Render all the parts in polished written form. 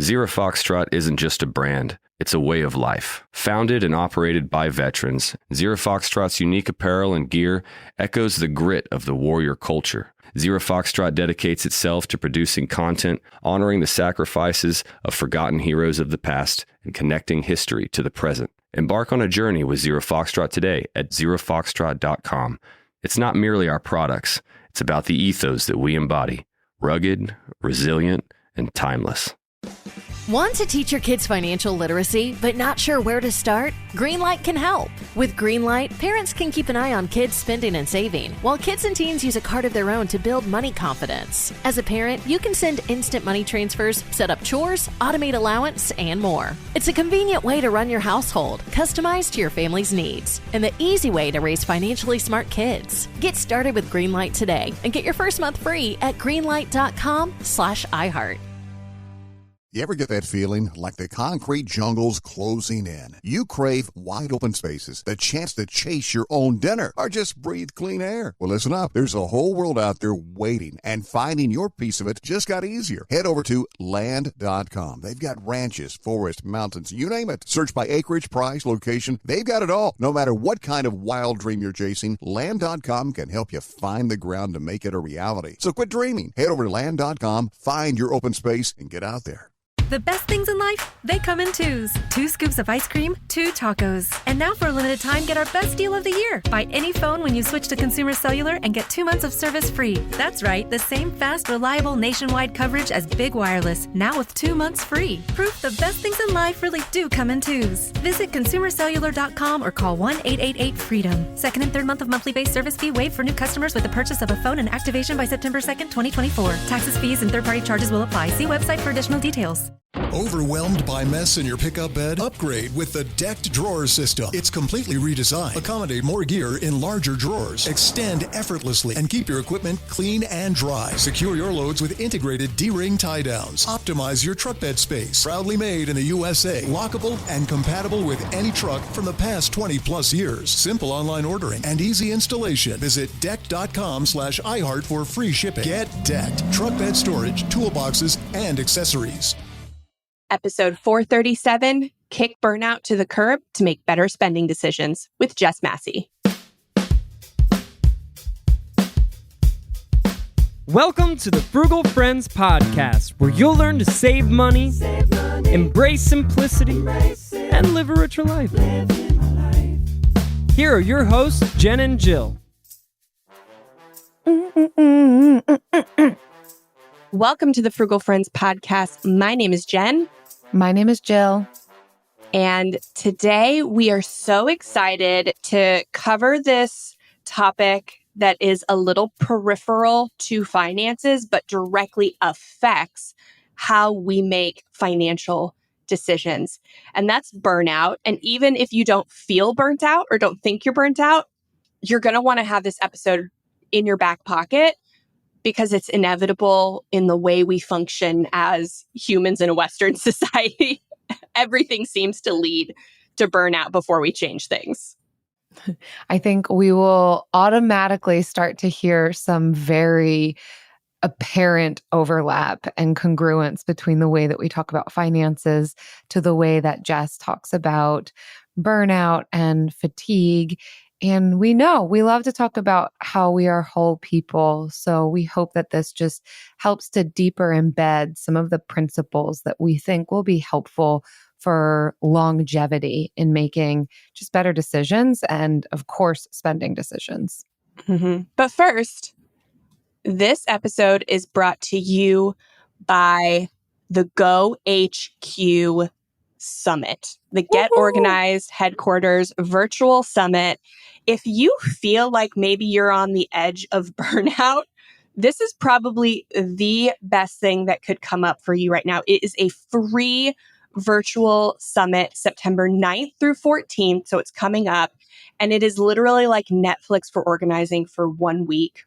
Zero Foxtrot isn't just a brand, it's a way of life. Founded and operated by veterans, Zero Foxtrot's unique apparel and gear echoes the grit of the warrior culture. Zero Foxtrot dedicates itself to producing content, honoring the sacrifices of forgotten heroes of the past, and connecting history to the present. Embark on a journey with Zero Foxtrot today at zerofoxtrot.com. It's not merely our products, it's about the ethos that we embody. Rugged, resilient, and timeless. Want to teach your kids financial literacy, but not sure where to start? Greenlight can help. With Greenlight, parents can keep an eye on kids' spending and saving, while kids and teens use a card of their own to build money confidence. As a parent, you can send instant money transfers, set up chores, automate allowance, and more. It's a convenient way to run your household, customized to your family's needs, and the easy way to raise financially smart kids. Get started with Greenlight today and get your first month free at greenlight.com/iHeart. You ever get that feeling like the concrete jungle's closing in? You crave wide open spaces, the chance to chase your own dinner, or just breathe clean air. Well, listen up. There's a whole world out there waiting, and finding your piece of it just got easier. Head over to land.com. They've got ranches, forests, mountains, you name it. Search by acreage, price, location. They've got it all. No matter what kind of wild dream you're chasing, land.com can help you find the ground to make it a reality. So quit dreaming. Head over to land.com, find your open space, and get out there. The best things in life, they come in twos. 2 scoops of ice cream, 2 tacos. And now for a limited time, get our best deal of the year. Buy any phone when you switch to Consumer Cellular and get 2 months of service free. That's right, the same fast, reliable nationwide coverage as Big Wireless, now with 2 months free. Proof the best things in life really do come in twos. Visit consumercellular.com or call 1-888-FREEDOM. Second and third month of monthly base service fee waived for new customers with the purchase of a phone and activation by September 2nd, 2024. Taxes, fees, and third-party charges will apply. See website for additional details. Overwhelmed by mess in your pickup bed? Upgrade with the decked drawers system. It's completely redesigned. Accommodate more gear in larger drawers. Extend effortlessly and keep your equipment clean and dry. Secure your loads with integrated D-ring tie-downs. Optimize your truck bed space. Proudly made in the USA. Lockable and compatible with any truck from the past 20 plus years. Simple online ordering and easy installation. Visit deck.com/iHeart for free shipping. Get decked. Truck bed storage, toolboxes, and accessories. Episode 437, Kick Burnout to the Curb to Make Better Spending Decisions with Jess Massey. Welcome to the Frugal Friends podcast, where you'll learn to save money, embrace simplicity, and live a richer life. Here are your hosts, Jen and Jill. Welcome to the Frugal Friends podcast. My name is Jen. My name is Jill. And today we are so excited to cover this topic that is a little peripheral to finances, but directly affects how we make financial decisions. And that's burnout. And even if you don't feel burnt out or don't think you're burnt out, you're going to want to have this episode in your back pocket, because it's inevitable in the way we function as humans in a Western society. Everything seems to lead to burnout before we change things. I think we will automatically start to hear some very apparent overlap and congruence between the way that we talk about finances to the way that Jess talks about burnout and fatigue. And we know we love to talk about how we are whole people. So we hope that this just helps to deeper embed some of the principles that we think will be helpful for longevity in making just better decisions and, of course, spending decisions. Mm-hmm. But first, this episode is brought to you by the Go HQ Summit, the Get Organized Headquarters Virtual Summit. If you feel like maybe you're on the edge of burnout, this is probably the best thing that could come up for you right now. It is a free virtual summit, September 9th through 14th. So it's coming up, and it is literally like Netflix for organizing for 1 week.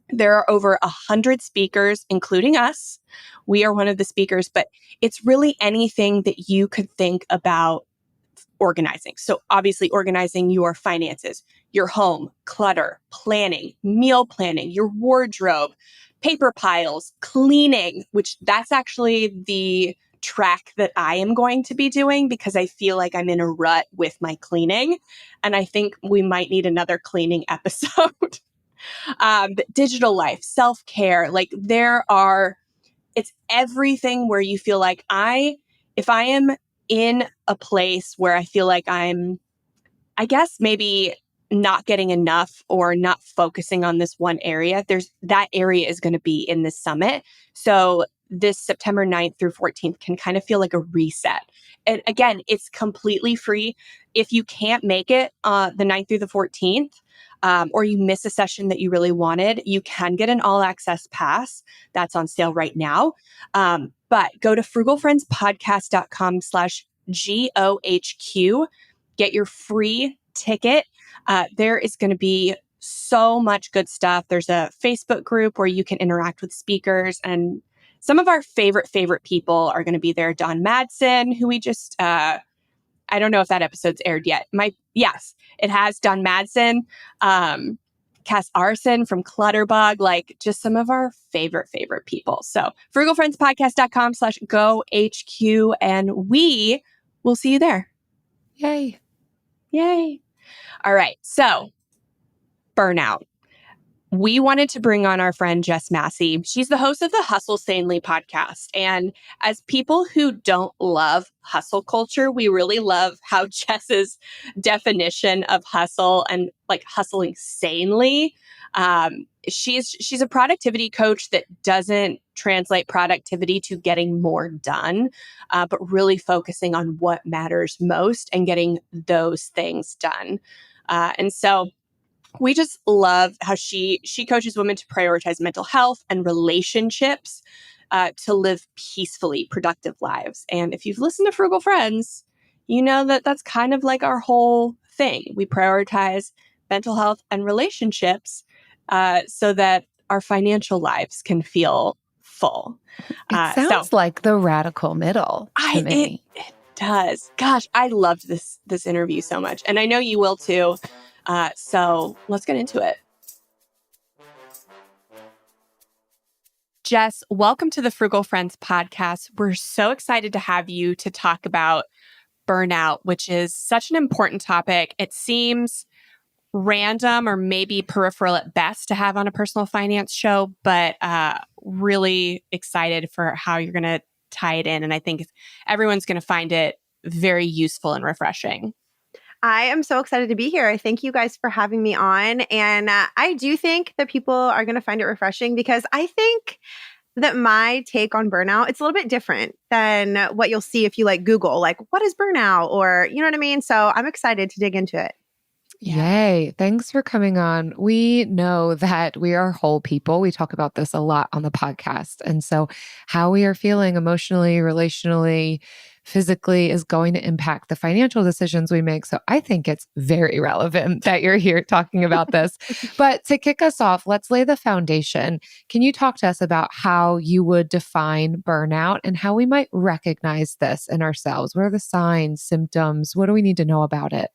There are over 100 speakers, including us. We are one of the speakers, but it's really anything that you could think about organizing. So obviously organizing your finances, your home, clutter, planning, meal planning, your wardrobe, paper piles, cleaning, which that's actually the track that I am going to be doing because I feel like I'm in a rut with my cleaning. And I think we might need another cleaning episode. But digital life, self-care, like it's everything where you feel like if I am in a place where I feel like I'm, I guess maybe not getting enough or not focusing on this one area, that area is going to be in this summit. So this September 9th through 14th can kind of feel like a reset. And again, it's completely free. If you can't make it the 9th through the 14th, or you miss a session that you really wanted, you can get an all access pass. That's on sale right now. But go to frugalfriendspodcast.com/GOHQ. Get your free ticket. There is going to be so much good stuff. There's a Facebook group where you can interact with speakers, and some of our favorite people are going to be there. Don Madsen, who we just, I don't know if that episode's aired yet. Yes, it has. Don Madsen, Cass Arson from Clutterbug, like just some of our favorite people. So frugalfriendspodcast.com/GoHQ, and we will see you there. Yay. All right. So burnout. We wanted to bring on our friend Jess Massey. She's the host of the Hustle Sanely podcast. And as people who don't love hustle culture, we really love how Jess's definition of hustle and like hustling sanely. She's a productivity coach that doesn't translate productivity to getting more done, but really focusing on what matters most and getting those things done. And so we just love how she coaches women to prioritize mental health and relationships to live peacefully, productive lives. And if you've listened to Frugal Friends, you know that that's kind of like our whole thing. We prioritize mental health and relationships so that our financial lives can feel full. It sounds like the radical middle to me. It does. Gosh, I loved this interview so much. And I know you will too. So let's get into it. Jess, welcome to the Frugal Friends podcast. We're so excited to have you to talk about burnout, which is such an important topic. It seems random or maybe peripheral at best to have on a personal finance show, but really excited for how you're going to tie it in. And I think everyone's going to find it very useful and refreshing. I am so excited to be here. I thank you guys for having me on. And I do think that people are going to find it refreshing because I think that my take on burnout, it's a little bit different than what you'll see if you like Google, like what is burnout, or you know what I mean? So I'm excited to dig into it. Yay. Thanks for coming on. We know that we are whole people. We talk about this a lot on the podcast. And so how we are feeling emotionally, relationally, physically is going to impact the financial decisions we make. So I think it's very relevant that you're here talking about this. But to kick us off, let's lay the foundation. Can you talk to us about how you would define burnout and how we might recognize this in ourselves? What are the signs, symptoms? What do we need to know about it?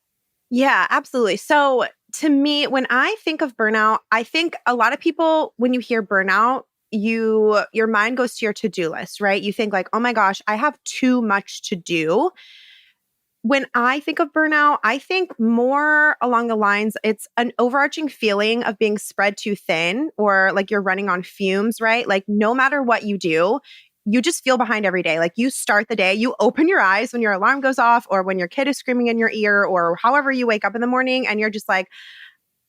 Yeah, absolutely. So to me, when I think of burnout, I think a lot of people, when you hear burnout, your mind goes to your to-do list, right? You think like, oh my gosh, I have too much to do. When I think of burnout, I think more along the lines, it's an overarching feeling of being spread too thin or like you're running on fumes, right? Like no matter what you do, you just feel behind every day. Like you start the day, you open your eyes when your alarm goes off or when your kid is screaming in your ear or however you wake up in the morning and you're just like,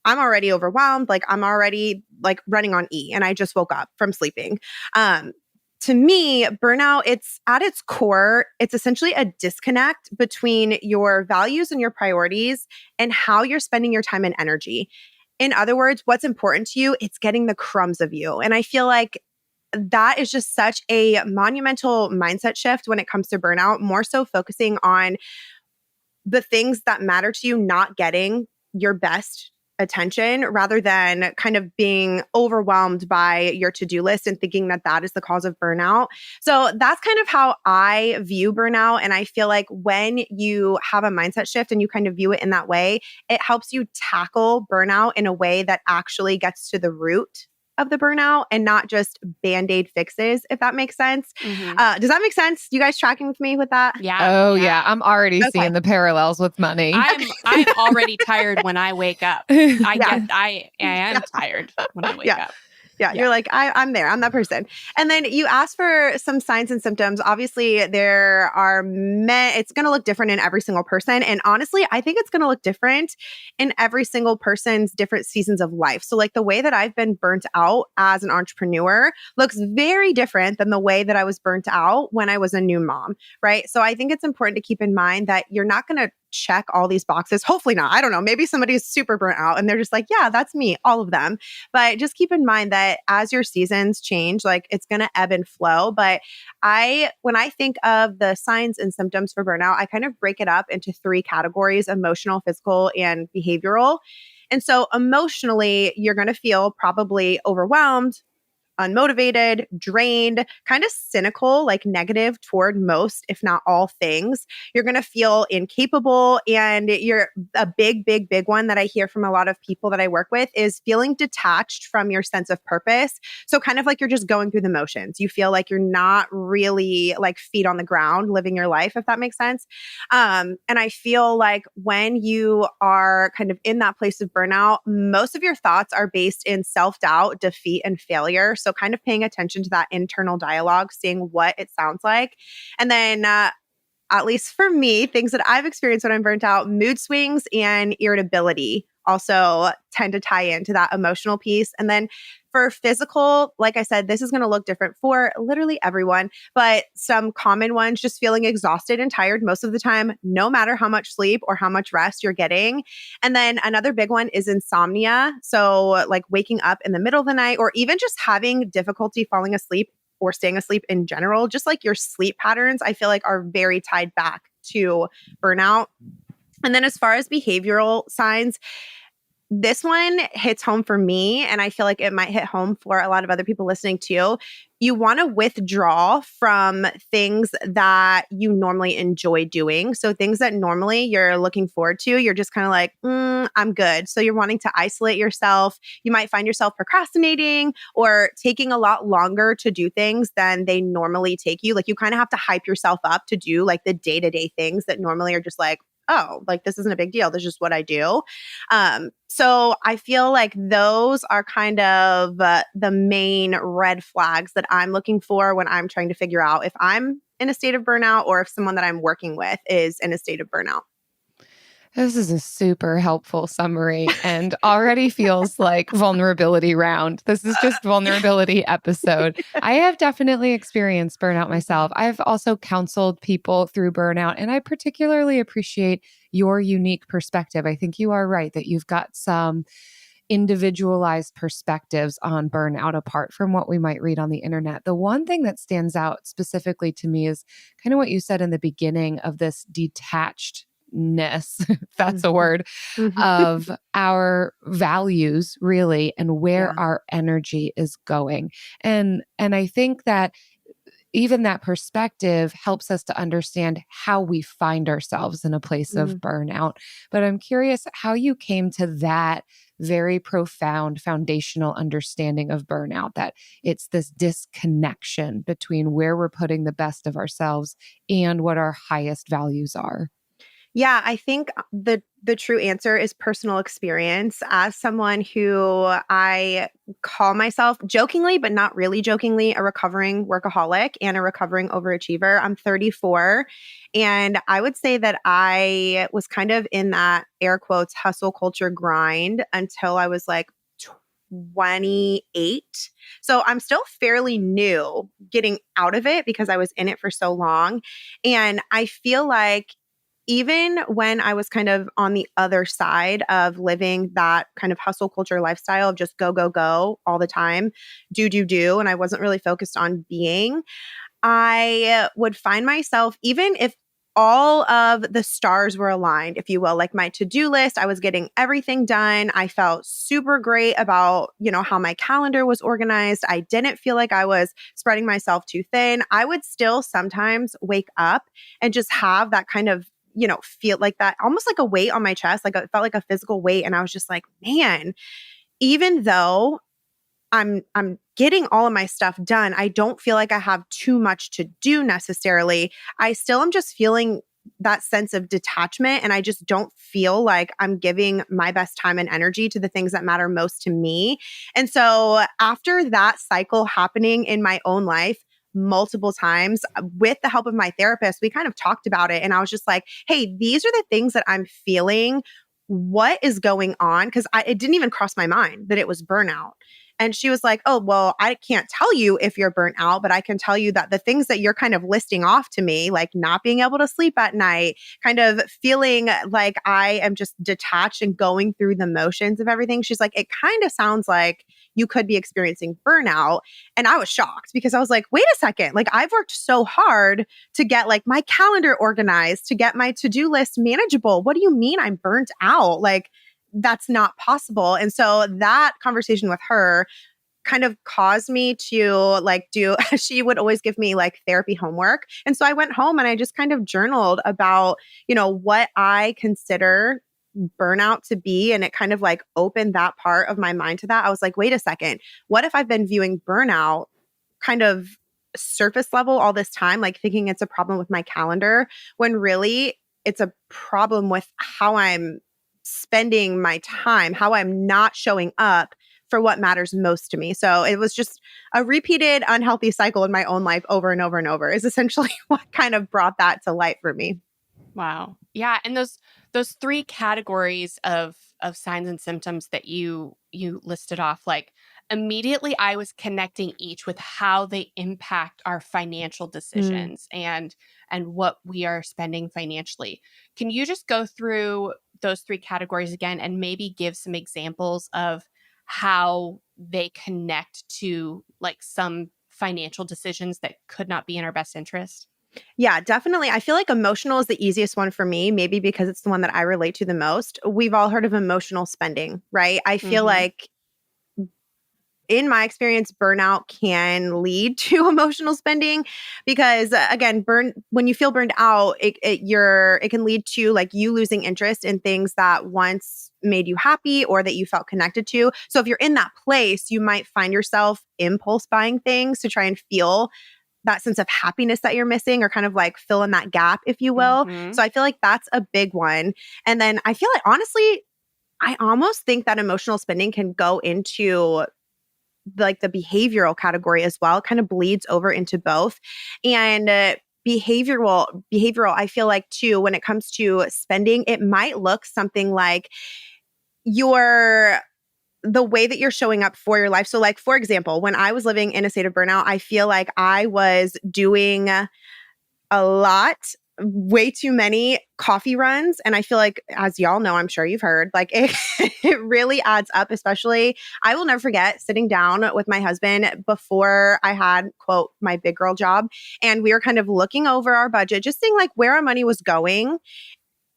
I'm already overwhelmed. Like I'm already like running on E and I just woke up from sleeping. To me, burnout, it's at its core, it's essentially a disconnect between your values and your priorities and how you're spending your time and energy. In other words, what's important to you, it's getting the crumbs of you. And I feel like that is just such a monumental mindset shift when it comes to burnout, more so focusing on the things that matter to you, not getting your best attention rather than kind of being overwhelmed by your to-do list and thinking that that is the cause of burnout. So that's kind of how I view burnout. And I feel like when you have a mindset shift and you kind of view it in that way, it helps you tackle burnout in a way that actually gets to the root of the burnout and not just Band-Aid fixes, if that makes sense. Mhm. Does that make sense? You guys tracking with me with that? Yeah. Oh yeah, I'm already Okay. seeing the parallels with money. I'm already tired when I wake up. I am tired when I wake up. Yeah, you're like, I'm there. I'm that person. And then you ask for some signs and symptoms. Obviously, there are it's going to look different in every single person. And honestly, I think it's going to look different in every single person's different seasons of life. So like the way that I've been burnt out as an entrepreneur looks very different than the way that I was burnt out when I was a new mom, right? So I think it's important to keep in mind that you're not going to check all these boxes. Hopefully not. I don't know. Maybe somebody's super burnt out and they're just like, yeah, that's me, all of them. But just keep in mind that as your seasons change, like it's going to ebb and flow. But when I think of the signs and symptoms for burnout, I kind of break it up into 3 categories: emotional, physical, and behavioral. And so emotionally, you're going to feel probably overwhelmed, unmotivated, drained, kind of cynical, like negative toward most, if not all things. You're going to feel incapable. And a big one that I hear from a lot of people that I work with is feeling detached from your sense of purpose. So kind of like you're just going through the motions. You feel like you're not really like feet on the ground living your life, if that makes sense. And I feel like when you are kind of in that place of burnout, most of your thoughts are based in self-doubt, defeat, and failure. So kind of paying attention to that internal dialogue, seeing what it sounds like. And then at least for me, things that I've experienced when I'm burnt out, mood swings and irritability also tend to tie into that emotional piece. And then for physical, like I said, this is going to look different for literally everyone, but some common ones, just feeling exhausted and tired most of the time, no matter how much sleep or how much rest you're getting. And then another big one is insomnia. So like waking up in the middle of the night or even just having difficulty falling asleep or staying asleep in general, just like your sleep patterns, I feel like are very tied back to burnout. And then as far as behavioral signs, this one hits home for me, and I feel like it might hit home for a lot of other people listening too. You want to withdraw from things that you normally enjoy doing. So things that normally you're looking forward to, you're just kind of like, I'm good. So you're wanting to isolate yourself. You might find yourself procrastinating or taking a lot longer to do things than they normally take you. Like you kind of have to hype yourself up to do like the day-to-day things that normally are just like, oh, like this isn't a big deal. This is just what I do. So I feel like those are kind of the main red flags that I'm looking for when I'm trying to figure out if I'm in a state of burnout or if someone that I'm working with is in a state of burnout. This is a super helpful summary and already feels like vulnerability round. This is just vulnerability episode. I have definitely experienced burnout myself. I've also counseled people through burnout, and I particularly appreciate your unique perspective. I think you are right that you've got some individualized perspectives on burnout apart from what we might read on the internet. The one thing that stands out specifically to me is kind of what you said in the beginning of this detached if that's a word, of our values really and where our energy is going. And I think that even that perspective helps us to understand how we find ourselves in a place of burnout. But I'm curious how you came to that very profound foundational understanding of burnout, that it's this disconnection between where we're putting the best of ourselves and what our highest values are. Yeah, I think the true answer is personal experience. As someone who I call myself jokingly, but not really jokingly, a recovering workaholic and a recovering overachiever. I'm 34. And I would say that I was kind of in that air quotes hustle culture grind until I was like 28. So I'm still fairly new getting out of it because I was in it for so long. And I feel like even when I was kind of on the other side of living that kind of hustle culture lifestyle of just go, go, go all the time, do, and I wasn't really focused on being, I would find myself, even if all of the stars were aligned, if you will, like my to-do list, I was getting everything done. I felt super great about, how my calendar was organized. I didn't feel like I was spreading myself too thin. I would still sometimes wake up and just have that kind of feel like that, almost like a weight on my chest, like it felt like a physical weight. And I was just like, man, even though I'm getting all of my stuff done. I don't feel like I have too much to do necessarily. I still am just feeling that sense of detachment, and I just don't feel like I'm giving my best time and energy to the things that matter most to me. And so after that cycle happening in my own life multiple times with the help of my therapist, we kind of talked about it. And I was just like, hey, these are the things that I'm feeling. What is going on? Because it didn't even cross my mind that it was burnout. And she was like, oh, well, I can't tell you if you're burnt out, but I can tell you that the things that you're kind of listing off to me, like not being able to sleep at night, kind of feeling like I am just detached and going through the motions of everything. She's like, it kind of sounds like you could be experiencing burnout. And I was shocked because I was like, wait a second, like I've worked so hard to get like my calendar organized, to get my to-do list manageable. What do you mean I'm burnt out? Like, that's not possible. And so that conversation with her kind of caused me to like she would always give me like therapy homework. And so I went home and I just kind of journaled about, what I consider burnout to be. And it kind of like opened that part of my mind to that. I was like, wait a second, what if I've been viewing burnout kind of surface level all this time, like thinking it's a problem with my calendar, when really it's a problem with how I'm spending my time, how I'm not showing up for what matters most to me. So it was just a repeated unhealthy cycle in my own life over and over and over is essentially what kind of brought that to light for me. Wow. Yeah. And those three categories of signs and symptoms that you listed off, like immediately I was connecting each with how they impact our financial decisions and what we are spending financially. Can you just go through those three categories again and maybe give some examples of how they connect to like some financial decisions that could not be in our best interest? Yeah, definitely. I feel like emotional is the easiest one for me, maybe because it's the one that I relate to the most. We've all heard of emotional spending, right? I feel like in my experience, burnout can lead to emotional spending because, again, when you feel burned out, it can lead to like you losing interest in things that once made you happy or that you felt connected to. So if you're in that place, you might find yourself impulse buying things to try and feel that sense of happiness that you're missing, or kind of like fill in that gap, if you will. So I feel like that's a big one. And then I feel like, honestly, I almost think that emotional spending can go into like the behavioral category as well. It kind of bleeds over into both. And behavioral, I feel like too, when it comes to spending, it might look something like the way that you're showing up for your life. So like, for example, when I was living in a state of burnout, I feel like I was doing way too many coffee runs. And I feel like, as y'all know, I'm sure you've heard, like it really adds up, especially I will never forget sitting down with my husband before I had, quote, my big girl job. And we were kind of looking over our budget, just seeing like where our money was going.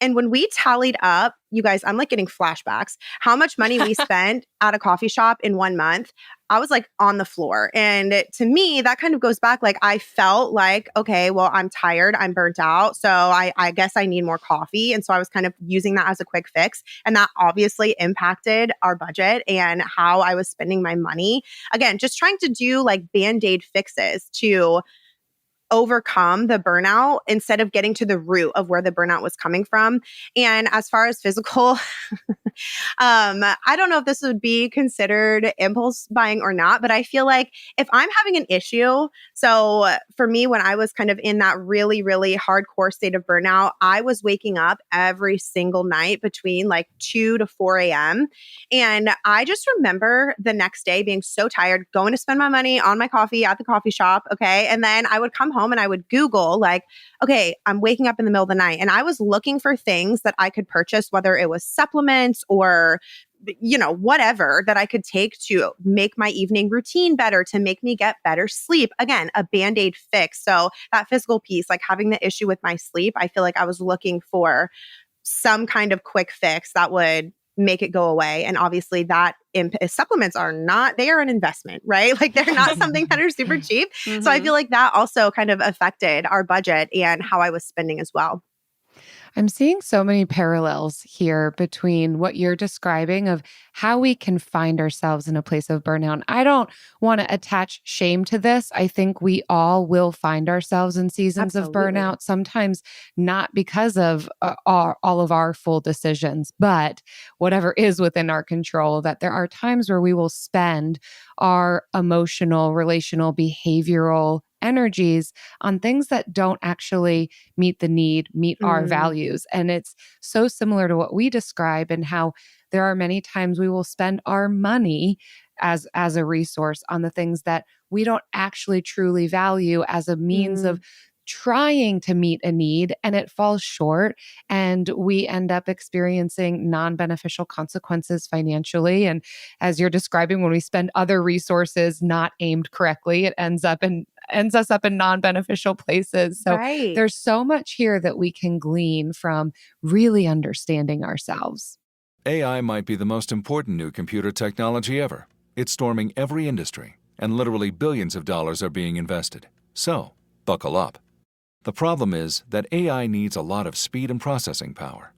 And when we tallied up, you guys, I'm like getting flashbacks, how much money we spent at a coffee shop in 1 month, I was like on the floor. And to me, that kind of goes back, like I felt like, okay, well, I'm tired, I'm burnt out. So I guess I need more coffee. And so I was kind of using that as a quick fix. And that obviously impacted our budget and how I was spending my money. Again, just trying to do like Band-Aid fixes to overcome the burnout instead of getting to the root of where the burnout was coming from. And as far as physical, I don't know if this would be considered impulse buying or not, but I feel like if I'm having an issue, so for me, when I was kind of in that really, really hardcore state of burnout, I was waking up every single night between like 2 to 4 a.m. And I just remember the next day being so tired, going to spend my money on my coffee at the coffee shop. Okay. And then I would come home and I would Google like, okay, I'm waking up in the middle of the night. And I was looking for things that I could purchase, whether it was supplements or, whatever that I could take to make my evening routine better, to make me get better sleep. Again, a Band-Aid fix. So that physical piece, like having the issue with my sleep, I feel like I was looking for some kind of quick fix that would make it go away. And obviously that supplements are an investment, right? Like they're not something that are super cheap. So I feel like that also kind of affected our budget and how I was spending as well. I'm seeing so many parallels here between what you're describing of how we can find ourselves in a place of burnout. I don't want to attach shame to this. I think we all will find ourselves in seasons of Absolutely. burnout, sometimes not because of all of our full decisions, but whatever is within our control, that there are times where we will spend our emotional, relational, behavioral energies on things that don't actually meet the need, meet our values. And it's so similar to what we describe and how there are many times we will spend our money as a resource on the things that we don't actually truly value as a means of trying to meet a need, and it falls short, and we end up experiencing non-beneficial consequences financially. And as you're describing, when we spend other resources not aimed correctly, it ends us up in non-beneficial places. So Right. there's so much here that we can glean from really understanding ourselves. AI might be the most important new computer technology ever. It's storming every industry, and literally billions of dollars are being invested. So, buckle up. The problem is that AI needs a lot of speed and processing power.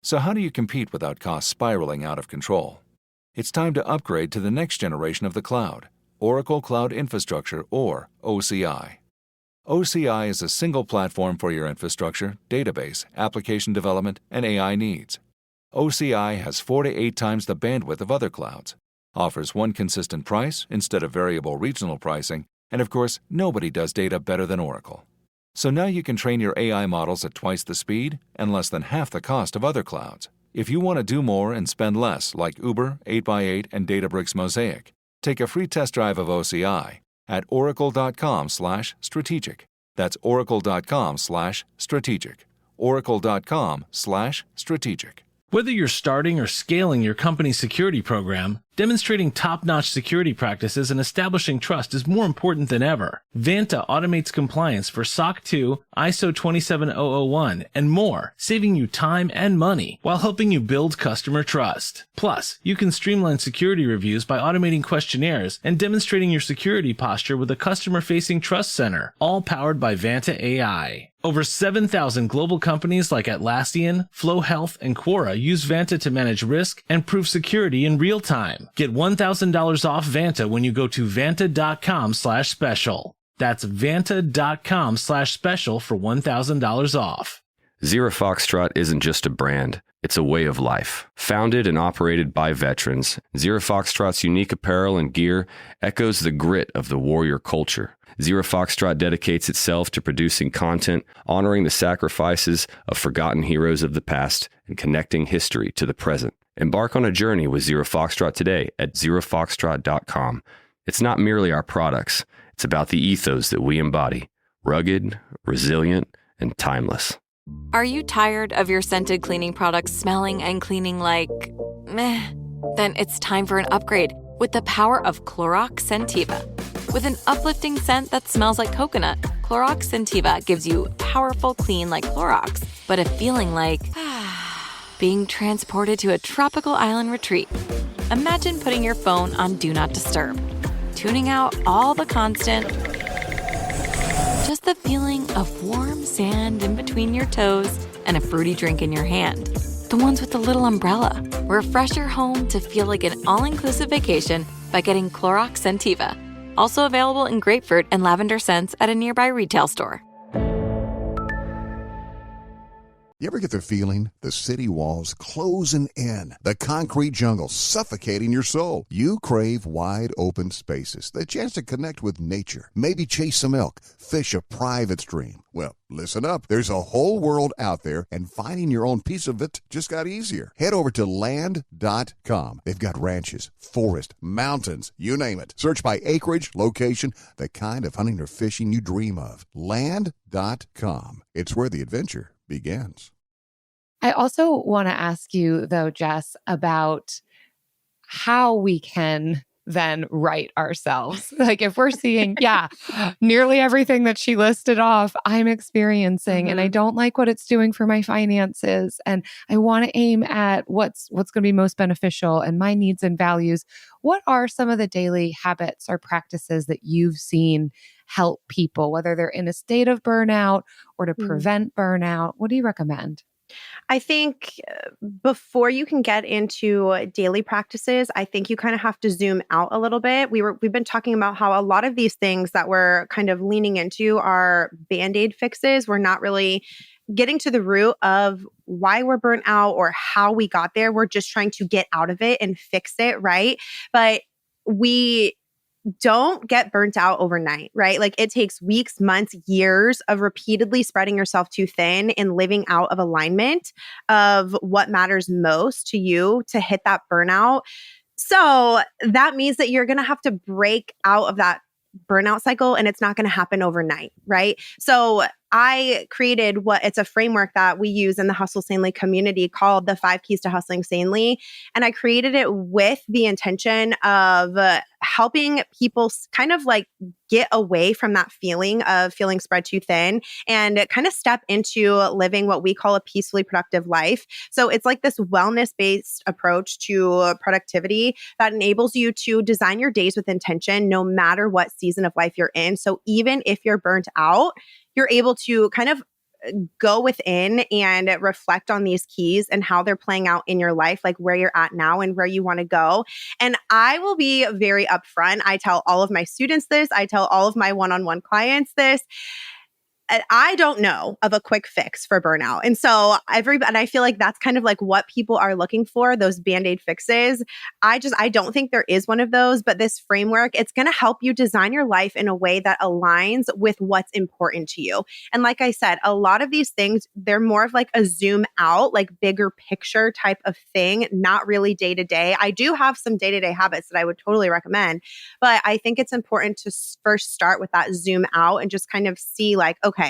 So how do you compete without costs spiraling out of control? It's time to upgrade to the next generation of the cloud, Oracle Cloud Infrastructure, or OCI. OCI is a single platform for your infrastructure, database, application development, and AI needs. OCI has 4 to 8 times the bandwidth of other clouds, offers one consistent price instead of variable regional pricing, and of course, nobody does data better than Oracle. So now you can train your AI models at twice the speed and less than half the cost of other clouds. If you want to do more and spend less, like Uber, 8x8, and Databricks Mosaic, take a free test drive of OCI at oracle.com/strategic. That's oracle.com/strategic. oracle.com/strategic. Whether you're starting or scaling your company's security program, demonstrating top-notch security practices and establishing trust is more important than ever. Vanta automates compliance for SOC 2, ISO 27001, and more, saving you time and money while helping you build customer trust. Plus, you can streamline security reviews by automating questionnaires and demonstrating your security posture with a customer-facing trust center, all powered by Vanta AI. Over 7,000 global companies like Atlassian, Flow Health, and Quora use Vanta to manage risk and prove security in real time. Get $1,000 off Vanta when you go to vanta.com/special. That's vanta.com/special for $1,000 off. Zero Foxtrot isn't just a brand, it's a way of life. Founded and operated by veterans, Zero Foxtrot's unique apparel and gear echoes the grit of the warrior culture. Zero Foxtrot dedicates itself to producing content, honoring the sacrifices of forgotten heroes of the past, and connecting history to the present. Embark on a journey with Zero Foxtrot today at zerofoxtrot.com. It's not merely our products, it's about the ethos that we embody. Rugged, resilient, and timeless. Are you tired of your scented cleaning products smelling and cleaning like meh? Then it's time for an upgrade with the power of Clorox Scentiva. With an uplifting scent that smells like coconut, Clorox Scentiva gives you powerful clean like Clorox, but a feeling like being transported to a tropical island retreat. Imagine putting your phone on Do Not Disturb, tuning out all the constant, just the feeling of warm sand in between your toes and a fruity drink in your hand. The ones with the little umbrella. Refresh your home to feel like an all-inclusive vacation by getting Clorox Scentiva. Also available in grapefruit and lavender scents at a nearby retail store. You ever get the feeling the city walls closing in, the concrete jungle suffocating your soul? You crave wide open spaces, the chance to connect with nature, maybe chase some elk, fish a private stream. Well, listen up. There's a whole world out there, and finding your own piece of it just got easier. Head over to land.com. They've got ranches, forest, mountains, you name it. Search by acreage, location, the kind of hunting or fishing you dream of. Land.com. It's where the adventure begins. I also want to ask you, though, Jess, about how we can then right ourselves. Like if we're seeing, nearly everything that she listed off, I'm experiencing, and I don't like what it's doing for my finances. And I want to aim at what's going to be most beneficial and my needs and values. What are some of the daily habits or practices that you've seen help people, whether they're in a state of burnout or to prevent burnout? What do you recommend? I think before you can get into daily practices, I think you kind of have to zoom out a little bit. We've been talking about how a lot of these things that we're kind of leaning into are Band-Aid fixes. We're not really getting to the root of why we're burnt out or how we got there. We're just trying to get out of it and fix it, right? But we don't get burnt out overnight, right? Like it takes weeks, months, years of repeatedly spreading yourself too thin and living out of alignment of what matters most to you to hit that burnout. So that means that you're going to have to break out of that burnout cycle, and it's not going to happen overnight, right? So I created it's a framework that we use in the Hustle Sanely community called the 5 Keys to Hustling Sanely. And I created it with the intention of helping people kind of like get away from that feeling of feeling spread too thin and kind of step into living what we call a peacefully productive life. So it's like this wellness-based approach to productivity that enables you to design your days with intention no matter what season of life you're in. So even if you're burnt out, you're able to kind of go within and reflect on these keys and how they're playing out in your life, like where you're at now and where you want to go. And I will be very upfront. I tell all of my students this. I tell all of my one-on-one clients this. I don't know of a quick fix for burnout. And so and I feel like that's kind of like what people are looking for, those Band-Aid fixes. I don't think there is one of those, but this framework, it's going to help you design your life in a way that aligns with what's important to you. And like I said, a lot of these things, they're more of like a zoom out, like bigger picture type of thing, not really day to day. I do have some day-to-day habits that I would totally recommend, but I think it's important to first start with that zoom out and just kind of see like, okay,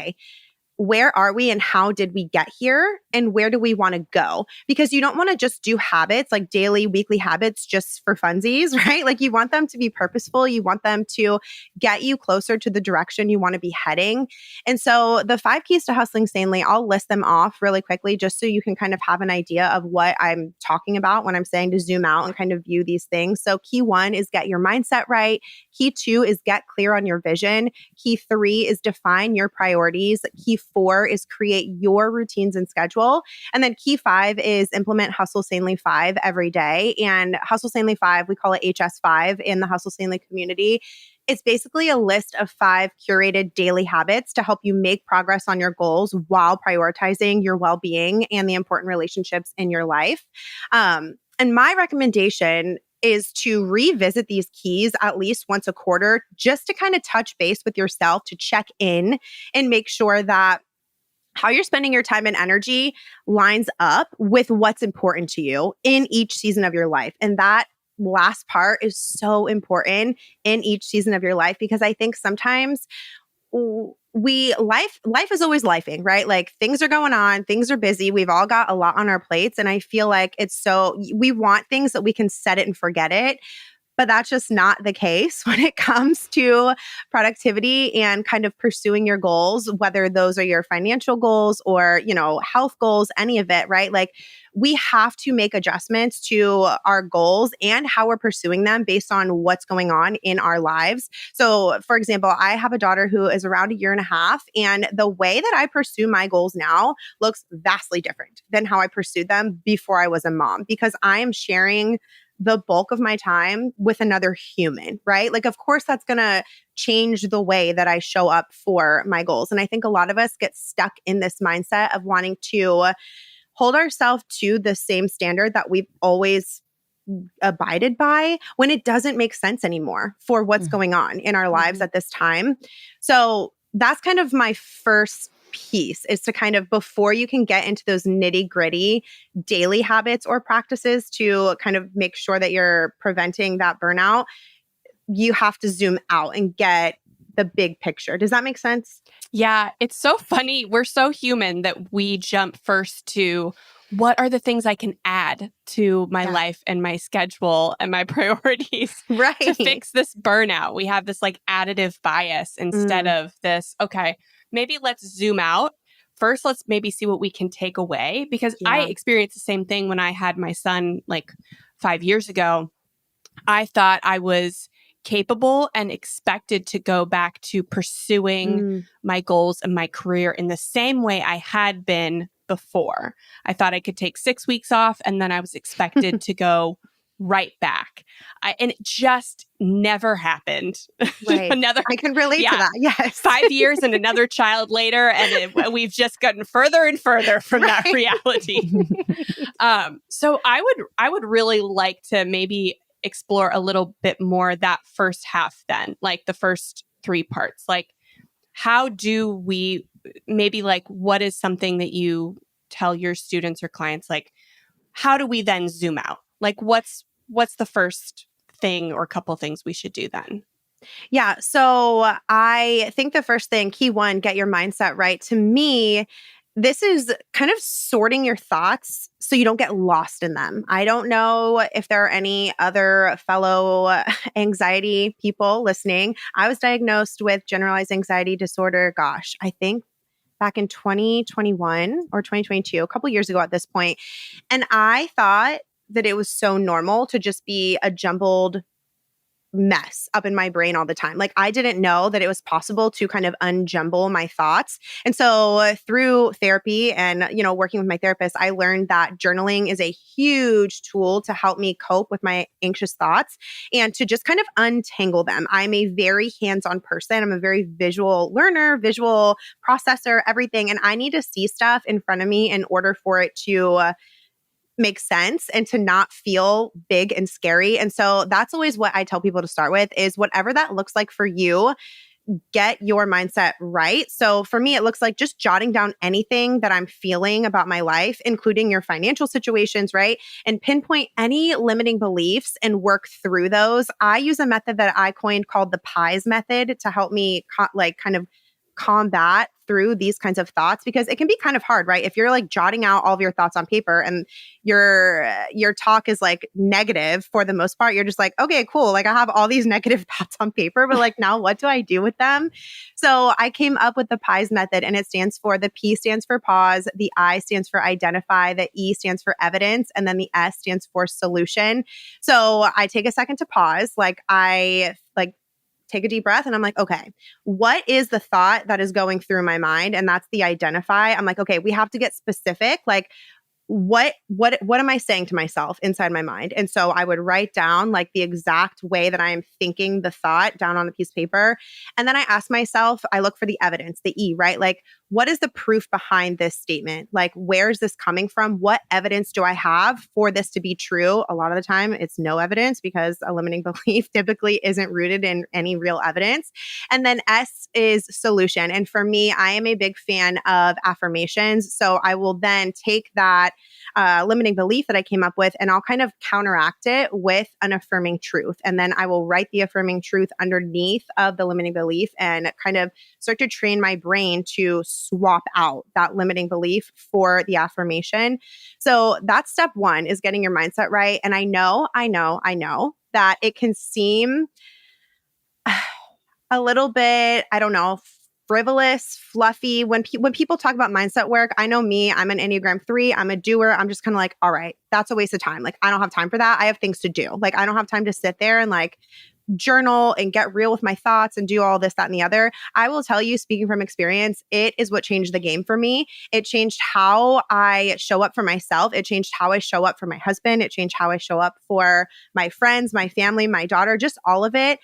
where are we and how did we get here and where do we want to go? Because you don't want to just do habits like daily, weekly habits just for funsies, right? Like you want them to be purposeful. You want them to get you closer to the direction you want to be heading. And so the 5 keys to hustling sanely, I'll list them off really quickly just so you can kind of have an idea of what I'm talking about when I'm saying to zoom out and kind of view these things. So key 1 is get your mindset right. Key 2 is get clear on your vision. Key 3 is define your priorities. Key 4 is create your routines and schedule. And then key 5 is implement Hustle Sanely 5 every day. And Hustle Sanely 5, we call it HS5 in the Hustle Sanely community. It's basically a list of 5 curated daily habits to help you make progress on your goals while prioritizing your well-being and the important relationships in your life. And my recommendation is to revisit these keys at least once a quarter, just to kind of touch base with yourself, to check in and make sure that how you're spending your time and energy lines up with what's important to you in each season of your life. And that last part is so important in each season of your life, because I think sometimes life is always lifing, right? Like things are going on, things are busy. We've all got a lot on our plates. And I feel like we want things that we can set it and forget it. But that's just not the case when it comes to productivity and kind of pursuing your goals, whether those are your financial goals or, health goals, any of it, right? Like we have to make adjustments to our goals and how we're pursuing them based on what's going on in our lives. So for example, I have a daughter who is around 1.5 years, and the way that I pursue my goals now looks vastly different than how I pursued them before I was a mom, because I am sharing the bulk of my time with another human, right? Like, of course, that's going to change the way that I show up for my goals. And I think a lot of us get stuck in this mindset of wanting to hold ourselves to the same standard that we've always abided by when it doesn't make sense anymore for what's going on in our lives at this time. So that's kind of my first piece, is to kind of, before you can get into those nitty gritty daily habits or practices to kind of make sure that you're preventing that burnout, you have to zoom out and get the big picture. Does that make sense? Yeah, it's so funny. We're so human that we jump first to what are the things I can add to my life and my schedule and my priorities to fix this burnout? We have this like additive bias instead of this, okay, maybe let's zoom out. First, let's maybe see what we can take away, because I experienced the same thing when I had my son like 5 years ago. I thought I was capable and expected to go back to pursuing my goals and my career in the same way I had been before. I thought I could take 6 weeks off and then I was expected to go right back. And it just never happened. Right. I can relate to that. Yes. 5 years and another child later, and we've just gotten further and further from that reality. So I would really like to maybe explore a little bit more that first half then, like the first 3 parts. Like, how do we maybe like, what is something that you tell your students or clients, like, how do we then zoom out? Like, what's the first thing or couple things we should do then? Yeah. So I think the first thing, key one, get your mindset right. To me, this is kind of sorting your thoughts so you don't get lost in them. I don't know if there are any other fellow anxiety people listening. I was diagnosed with generalized anxiety disorder, I think back in 2021 or 2022, a couple years ago at this point. And I thought that it was so normal to just be a jumbled mess up in my brain all the time. Like, I didn't know that it was possible to kind of unjumble my thoughts. And so through therapy and, working with my therapist, I learned that journaling is a huge tool to help me cope with my anxious thoughts and to just kind of untangle them. I'm a very hands-on person. I'm a very visual learner, visual processor, everything. And I need to see stuff in front of me in order for it to make sense and to not feel big and scary. And so that's always what I tell people to start with, is whatever that looks like for you, get your mindset right. So for me, it looks like just jotting down anything that I'm feeling about my life, including your financial situations, right? And pinpoint any limiting beliefs and work through those. I use a method that I coined called the PIES method to help me kind of combat through these kinds of thoughts, because it can be kind of hard, right? If you're like jotting out all of your thoughts on paper and your talk is like negative for the most part, you're just like, okay, cool. Like, I have all these negative thoughts on paper, but like, now what do I do with them? So I came up with the PIES method, and it stands for, the P stands for pause, the I stands for identify, the E stands for evidence, and then the S stands for solution. So I take a second to pause. I take a deep breath and I'm like, okay, what is the thought that is going through my mind? And that's the identify. I'm like, okay, we have to get specific. Like, what am I saying to myself inside my mind? And so I would write down like the exact way that I am thinking the thought down on a piece of paper. And then I ask myself, I look for the evidence, the E, right? Like, what is the proof behind this statement? Like, where's this coming from? What evidence do I have for this to be true? A lot of the time it's no evidence, because a limiting belief typically isn't rooted in any real evidence. And then S is solution. And for me, I am a big fan of affirmations. So I will then take that limiting belief that I came up with, and I'll kind of counteract it with an affirming truth. And then I will write the affirming truth underneath of the limiting belief and kind of start to train my brain to swap out that limiting belief for the affirmation. So that's step one, is getting your mindset right. And I know that it can seem a little bit, frivolous, fluffy. When people talk about mindset work, I know me, I'm an Enneagram 3, I'm a doer. I'm just kind of like, all right, that's a waste of time. Like, I don't have time for that. I have things to do. Like, I don't have time to sit there and like journal and get real with my thoughts and do all this, that, and the other. I will tell you, speaking from experience, it is what changed the game for me. It changed how I show up for myself. It changed how I show up for my husband. It changed how I show up for my friends, my family, my daughter, just all of it.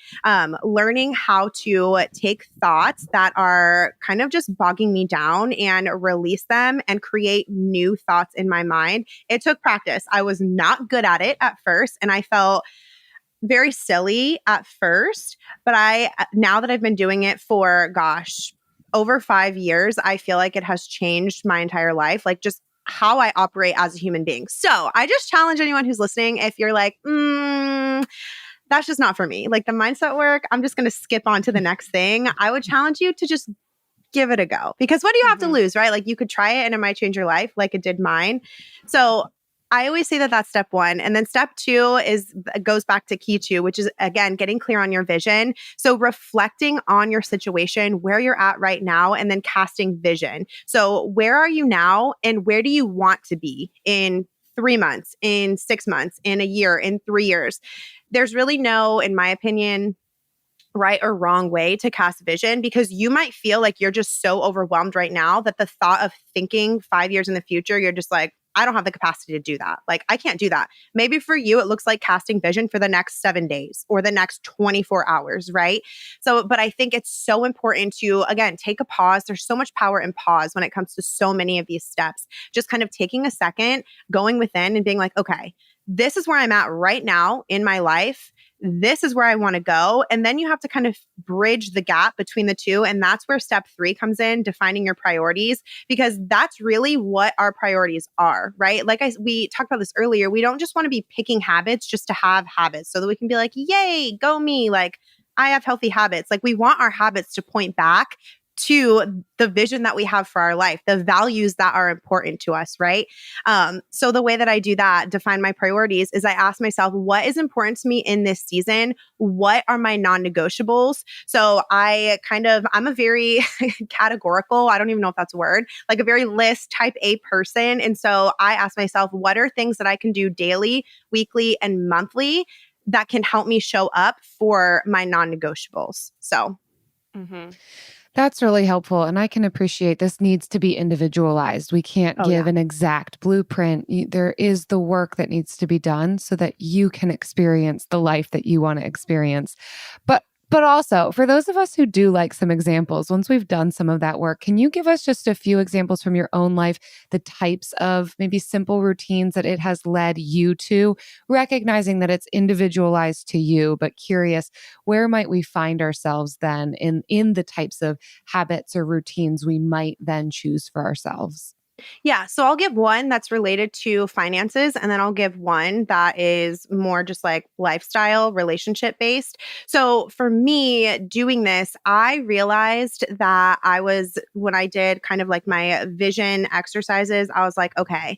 Learning how to take thoughts that are kind of just bogging me down and release them and create new thoughts in my mind. It took practice. I was not good at it at first, and I felt very silly at first, but now that I've been doing it for, over 5 years, I feel like it has changed my entire life, like just how I operate as a human being. So I just challenge anyone who's listening, if you're like, that's just not for me, like the mindset work, I'm just going to skip on to the next thing. I would challenge you to just give it a go. Because what do you have to lose, right? Like you could try it and it might change your life like it did mine. So I always say that that's step one. And then step two goes back to key two, which is, again, getting clear on your vision. So reflecting on your situation, where you're at right now, and then casting vision. So where are you now and where do you want to be in 3 months, in 6 months, in a year, in 3 years? There's really no, in my opinion, right or wrong way to cast vision, because you might feel like you're just so overwhelmed right now that the thought of thinking 5 years in the future, you're just like, I don't have the capacity to do that. Like, I can't do that. Maybe for you, it looks like casting vision for the next 7 days or the next 24 hours, right? So, but I think it's so important to, again, take a pause. There's so much power in pause when it comes to so many of these steps. Just kind of taking a second, going within and being like, okay, this is where I'm at right now in my life. This is where I want to go. And then you have to kind of bridge the gap between the two. And that's where step 3 comes in, defining your priorities, because that's really what our priorities are, right? Like we talked about this earlier. We don't just want to be picking habits just to have habits so that we can be like, yay, go me. Like I have healthy habits. Like we want our habits to point back to the vision that we have for our life, the values that are important to us, right? So the way that I do that, define my priorities, is I ask myself, what is important to me in this season? What are my non-negotiables? So I'm a very categorical, I don't even know if that's a word, like a very list type A person. And so I ask myself, what are things that I can do daily, weekly, and monthly that can help me show up for my non-negotiables? So, That's really helpful. And I can appreciate this needs to be individualized. We can't give an exact blueprint. There is the work that needs to be done so that you can experience the life that you want to experience. But also, for those of us who do like some examples, once we've done some of that work, can you give us just a few examples from your own life, the types of maybe simple routines that it has led you to, recognizing that it's individualized to you, but curious, where might we find ourselves then in the types of habits or routines we might then choose for ourselves? Yeah. So I'll give one that's related to finances, and then I'll give one that is more just like lifestyle, relationship based. So for me doing this, I realized that when I did kind of like my vision exercises, I was like, okay,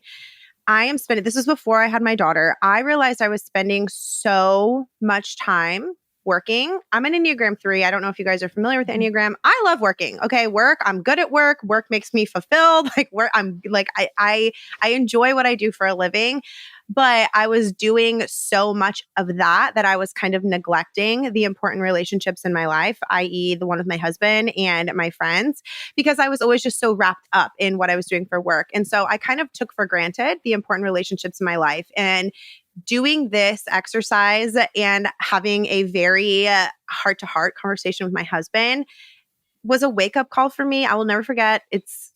this was before I had my daughter. I realized I was spending so much time working. I'm an Enneagram 3. I don't know if you guys are familiar with the Enneagram. I love working. Okay. I'm good at work. Work makes me fulfilled. I enjoy what I do for a living, but I was doing so much of that I was kind of neglecting the important relationships in my life, i.e. the one with my husband and my friends, because I was always just so wrapped up in what I was doing for work. And so I kind of took for granted the important relationships in my life. And doing this exercise and having a very heart-to-heart conversation with my husband was a wake-up call for me. I will never forget. It's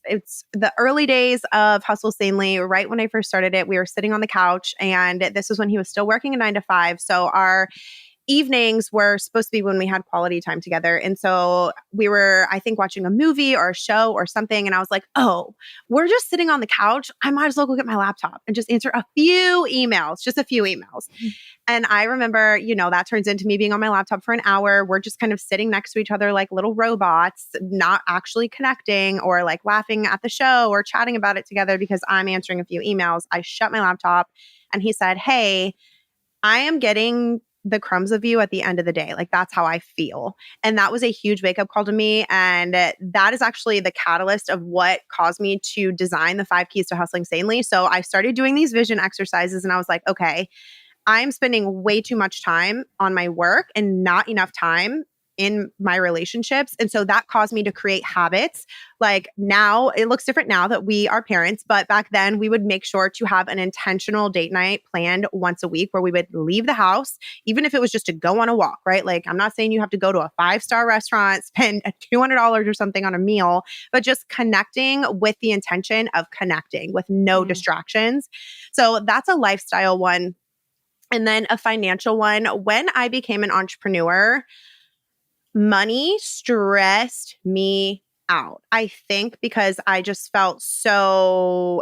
the early days of Hustle Sanely. Right when I first started it, we were sitting on the couch, and this was when he was still working a 9 to 5. So our evenings were supposed to be when we had quality time together. And so we were, I think, watching a movie or a show or something. And I was like, oh, we're just sitting on the couch. I might as well go get my laptop and just answer a few emails, just a few emails. And I remember, that turns into me being on my laptop for an hour. We're just kind of sitting next to each other like little robots, not actually connecting or like laughing at the show or chatting about it together because I'm answering a few emails. I shut my laptop and he said, hey, I am getting the crumbs of you at the end of the day. Like that's how I feel. And that was a huge wake up call to me. And that is actually the catalyst of what caused me to design the 5 keys to hustling sanely. So I started doing these vision exercises and I was like, okay, I'm spending way too much time on my work and not enough time in my relationships. And so that caused me to create habits. Like now, it looks different now that we are parents, but back then we would make sure to have an intentional date night planned once a week where we would leave the house, even if it was just to go on a walk, right? Like I'm not saying you have to go to a 5-star restaurant, spend $200 or something on a meal, but just connecting with the intention of connecting with no distractions. So that's a lifestyle one. And then a financial one. When I became an entrepreneur, money stressed me out. I think because I just felt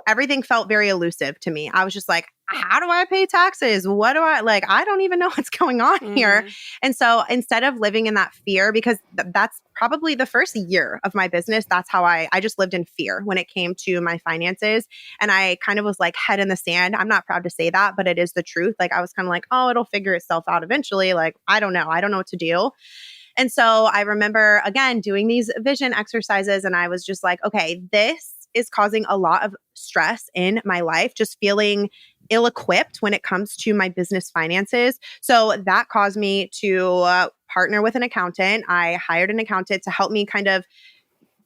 everything felt very elusive to me. I was just like, how do I pay taxes? What do I don't even know what's going on here. And so instead of living in that fear, because that's probably the first year of my business, that's how I just lived in fear when it came to my finances. And I kind of was like head in the sand. I'm not proud to say that, but it is the truth. Like I was kind of like, oh, it'll figure itself out eventually. Like, I don't know what to do. And so I remember, again, doing these vision exercises, and I was just like, okay, this is causing a lot of stress in my life, just feeling ill-equipped when it comes to my business finances. So that caused me to partner with an accountant. I hired an accountant to help me kind of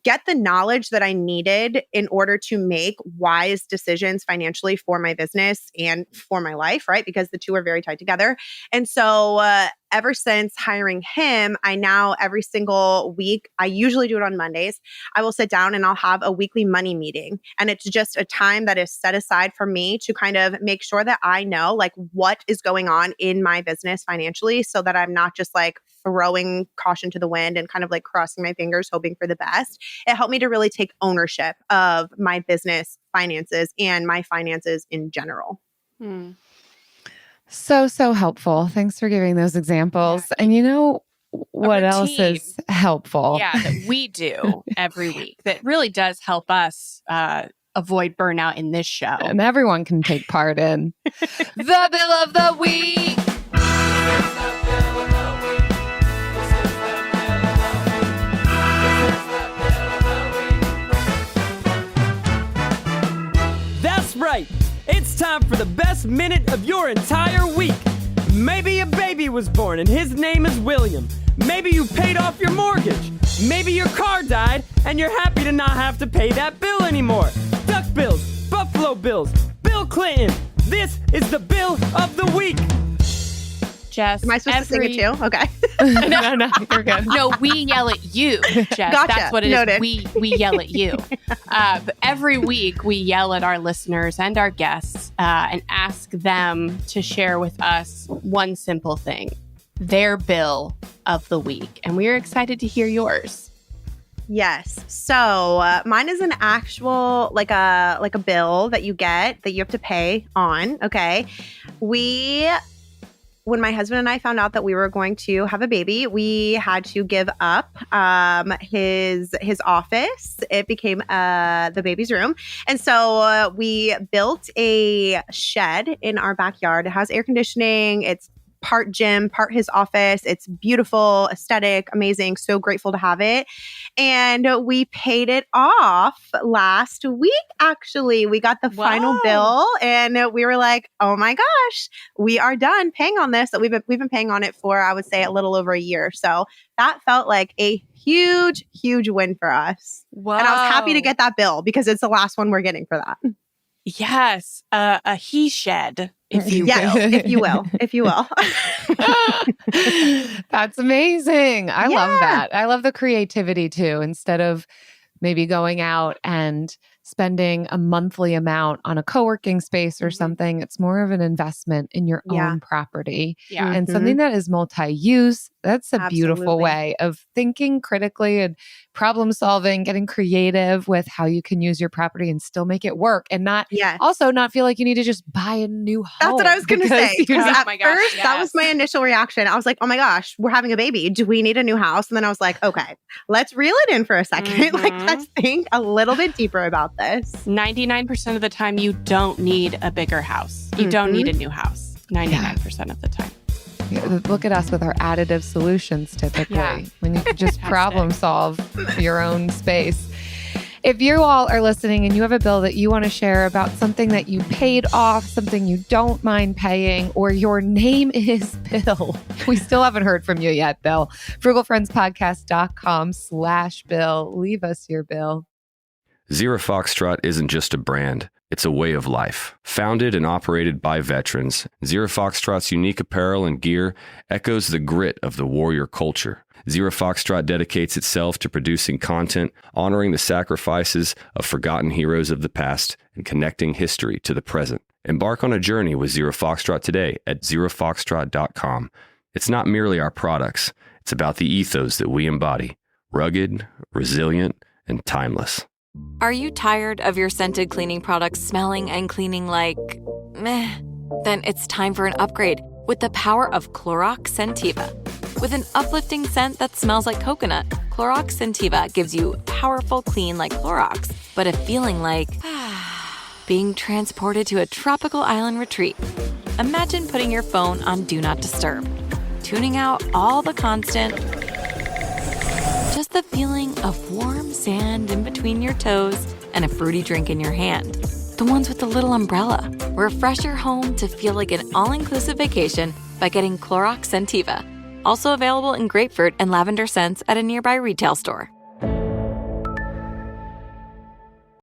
get the knowledge that I needed in order to make wise decisions financially for my business and for my life, right? Because the two are very tied together. And so ever since hiring him, I now every single week, I usually do it on Mondays, I will sit down and I'll have a weekly money meeting. And it's just a time that is set aside for me to kind of make sure that I know like what is going on in my business financially so that I'm not just like throwing caution to the wind and kind of like crossing my fingers, hoping for the best. It helped me to really take ownership of my business finances and my finances in general. So helpful. Thanks for giving those examples. Yeah. And you know what else is helpful? Yeah, that we do every week that really does help us avoid burnout in this show. And everyone can take part in the Bill of the Week. That's right. It's time for the best minute of your entire week. Maybe a baby was born and his name is William. Maybe you paid off your mortgage. Maybe your car died and you're happy to not have to pay that bill anymore. Duck bills, Buffalo Bills, Bill Clinton. This is the Bill of the Week. Jess, am I supposed to sing it too? Okay. No, you're good. No, we yell at you, Jess. Gotcha. That's what it Noted. is. We yell at you. But every week we yell at our listeners and our guests and ask them to share with us one simple thing, their bill of the week. And we're excited to hear yours. Yes. So mine is an actual like a bill that you get that you have to pay on. Okay. When my husband and I found out that we were going to have a baby, we had to give up his office. It became the baby's room. And so we built a shed in our backyard. It has air conditioning. It's part gym, part his office. It's beautiful, aesthetic, amazing. So grateful to have it. And we paid it off last week, actually. We got the final bill and we were like, oh my gosh, we are done paying on this. We've been paying on it for, I would say, a little over a year. So that felt like a huge, huge win for us. Wow. And I was happy to get that bill because it's the last one we're getting for that. Yes, a he shed, if you will. If you will. That's amazing. I love that. I love the creativity too. Instead of maybe going out and spending a monthly amount on a co-working space or something, it's more of an investment in your own property and something that is multi-use. That's a beautiful way of thinking critically and problem solving, getting creative with how you can use your property and still make it work and not also not feel like you need to just buy a new home. That's what I was going to say. At first, that was my initial reaction. I was like, oh my gosh, we're having a baby. Do we need a new house? And then I was like, okay, let's reel it in for a second. Like, let's think a little bit deeper about this. 99% of the time, you don't need a bigger house. You don't need a new house. 99% of the time. Look at us with our additive solutions typically when you can just problem solve your own space. If you all are listening and you have a bill that you want to share about something that you paid off, something you don't mind paying, or your name is Bill, we still haven't heard from you yet, Bill. frugalfriendspodcast.com/Bill. Leave us your bill. Zero Foxtrot isn't just a brand, it's a way of life. Founded and operated by veterans, Zero Foxtrot's unique apparel and gear echoes the grit of the warrior culture. Zero Foxtrot dedicates itself to producing content, honoring the sacrifices of forgotten heroes of the past, and connecting history to the present. Embark on a journey with Zero Foxtrot today at zerofoxtrot.com. It's not merely our products, it's about the ethos that we embody. Rugged, resilient, and timeless. Are you tired of your scented cleaning products smelling and cleaning like meh? Then it's time for an upgrade with the power of Clorox Scentiva. With an uplifting scent that smells like coconut, Clorox Scentiva gives you powerful clean like Clorox, but a feeling like being transported to a tropical island retreat. Imagine putting your phone on Do Not Disturb, tuning out all the constant, just the feeling of warm sand in between your toes and a fruity drink in your hand. The ones with the little umbrella. Refresh your home to feel like an all-inclusive vacation by getting Clorox Scentiva. Also available in grapefruit and lavender scents at a nearby retail store.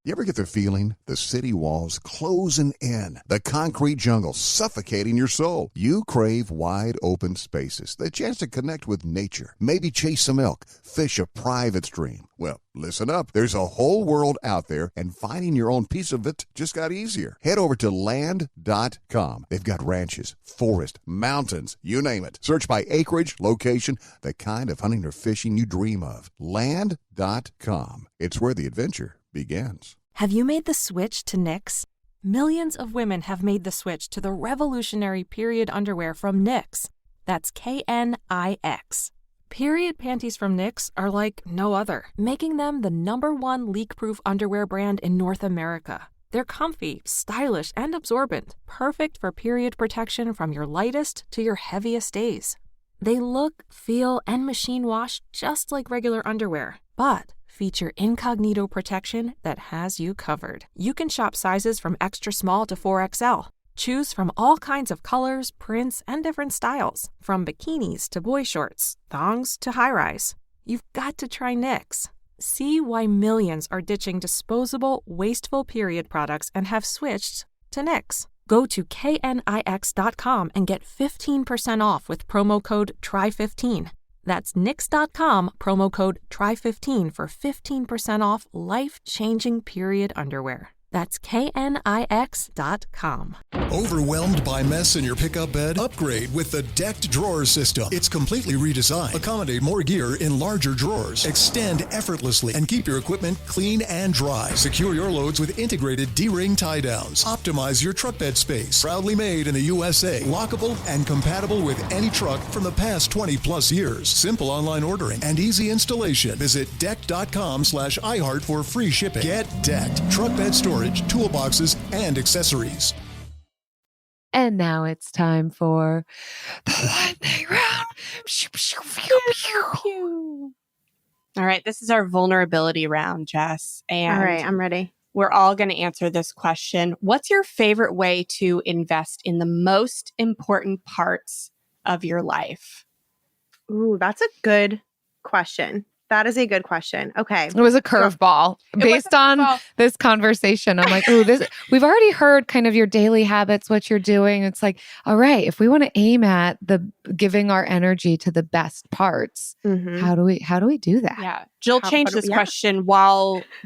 You ever get the feeling the city walls closing in, the concrete jungle suffocating your soul? You crave wide open spaces, the chance to connect with nature, maybe chase some elk, fish a private stream. Well, listen up. There's a whole world out there, and finding your own piece of it just got easier. Head over to land.com. They've got ranches, forest, mountains, you name it. Search by acreage, location, the kind of hunting or fishing you dream of. Land.com. It's where the adventure begins. Have you made the switch to Knix? Millions of women have made the switch to the revolutionary period underwear from Knix. That's Knix. Period panties from Knix are like no other, making them the #1 leak-proof underwear brand in North America. They're comfy, stylish, and absorbent, perfect for period protection from your lightest to your heaviest days. They look, feel, and machine wash just like regular underwear, but feature incognito protection that has you covered. You can shop sizes from extra small to 4XL. Choose from all kinds of colors, prints, and different styles, from bikinis to boy shorts, thongs to high-rise. You've got to try Knix. See why millions are ditching disposable, wasteful period products and have switched to Knix. Go to knix.com and get 15% off with promo code TRY15. That's Knix.com, promo code TRY15 for 15% off life-changing period underwear. That's knix.com. Overwhelmed by mess in your pickup bed? Upgrade with the decked drawer system. It's completely redesigned. Accommodate more gear in larger drawers. Extend effortlessly and keep your equipment clean and dry. Secure your loads with integrated D-ring tie-downs. Optimize your truck bed space. Proudly made in the USA. Lockable and compatible with any truck from the past 20 plus years. Simple online ordering and easy installation. Visit deck.com/iHeart for free shipping. Get decked. Truck bed storage, toolboxes, and accessories. And now it's time for the lightning round. All right, this is our vulnerability round, Jess. And all right, I'm ready. We're all going to answer this question. What's your favorite way to invest in the most important parts of your life? Ooh, that's a good question. That is a good question. Okay. It was a curveball. Based on this conversation, I'm like, oh, we've already heard kind of your daily habits, what you're doing. It's like, all right, if we want to aim at the giving our energy to the best parts, how do we do that? Yeah. Jill changed this question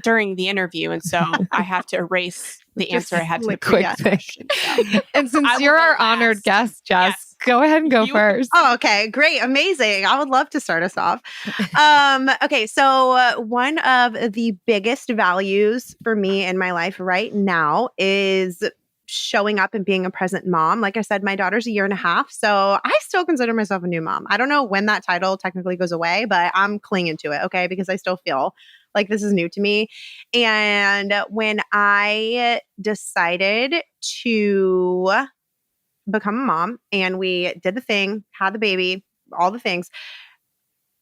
during the interview. And so I have to erase the answer I had to the quick question. So. And since you're our honored guest, Jess, go ahead and go first. Oh, okay. Great. Amazing. I would love to start us off. Okay. So one of the biggest values for me in my life right now is showing up and being a present mom. Like I said, my daughter's 1.5 years, so I still consider myself a new mom. I don't know when that title technically goes away, but I'm clinging to it, okay? Because I still feel like this is new to me. And when I decided to become a mom and we did the thing, had the baby, all the things,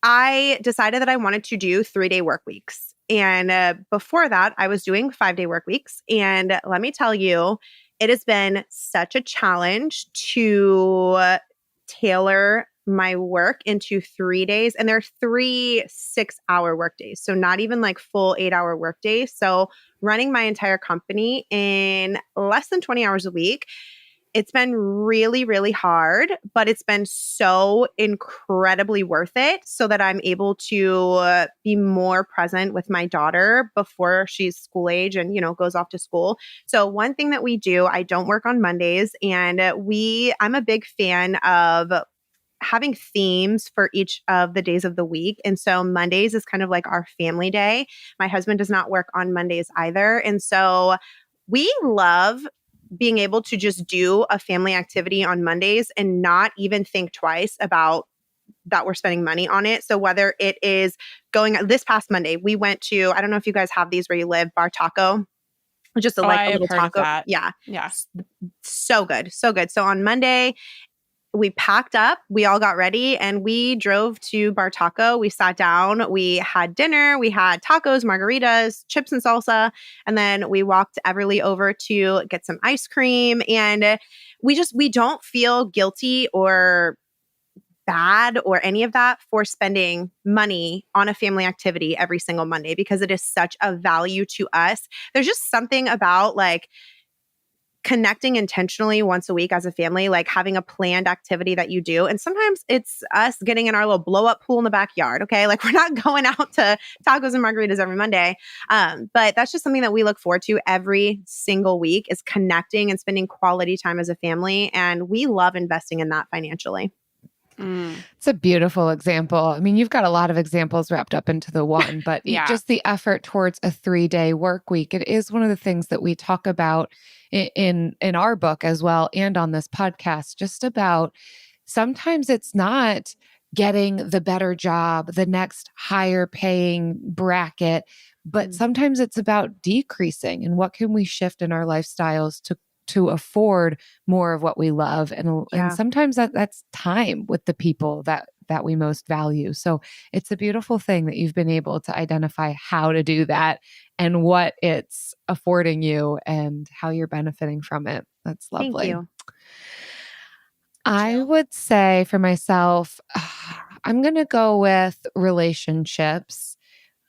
I decided that I wanted to do 3-day work weeks. And before that, I was doing 5-day work weeks. And let me tell you, it has been such a challenge to tailor my work into 3 days. And they're 3 6-hour work days. So not even like full 8-hour work days. So running my entire company in less than 20 hours a week, it's been really, really hard, but it's been so incredibly worth it so that I'm able to be more present with my daughter before she's school age and, goes off to school. So one thing that we do, I don't work on Mondays, and I'm a big fan of having themes for each of the days of the week. And so Mondays is kind of like our family day. My husband does not work on Mondays either. And so we love being able to just do a family activity on Mondays and not even think twice about that we're spending money on it. So whether it is going this past Monday, we went to, I don't know if you guys have these where you live, Bar Taco. Just a little taco. Yeah. So good. So good. So on Monday, we packed up, we all got ready, and we drove to Bar Taco. We sat down, we had dinner, we had tacos, margaritas, chips and salsa, and then we walked Everly over to get some ice cream. And we don't feel guilty or bad or any of that for spending money on a family activity every single Monday because it is such a value to us. There's just something about like connecting intentionally once a week as a family, like having a planned activity that you do. And sometimes it's us getting in our little blow up pool in the backyard. Okay. Like we're not going out to tacos and margaritas every Monday. But that's just something that we look forward to every single week is connecting and spending quality time as a family. And we love investing in that financially. It's a beautiful example. I mean, you've got a lot of examples wrapped up into the one, but just the effort towards a 3-day work week. It is one of the things that we talk about in our book as well and on this podcast, just about sometimes it's not getting the better job, the next higher paying bracket, but sometimes it's about decreasing and what can we shift in our lifestyles to afford more of what we love. And sometimes that's time with the people that we most value. So it's a beautiful thing that you've been able to identify how to do that and what it's affording you and how you're benefiting from it. That's lovely. Thank you. I would say for myself, I'm going to go with relationships.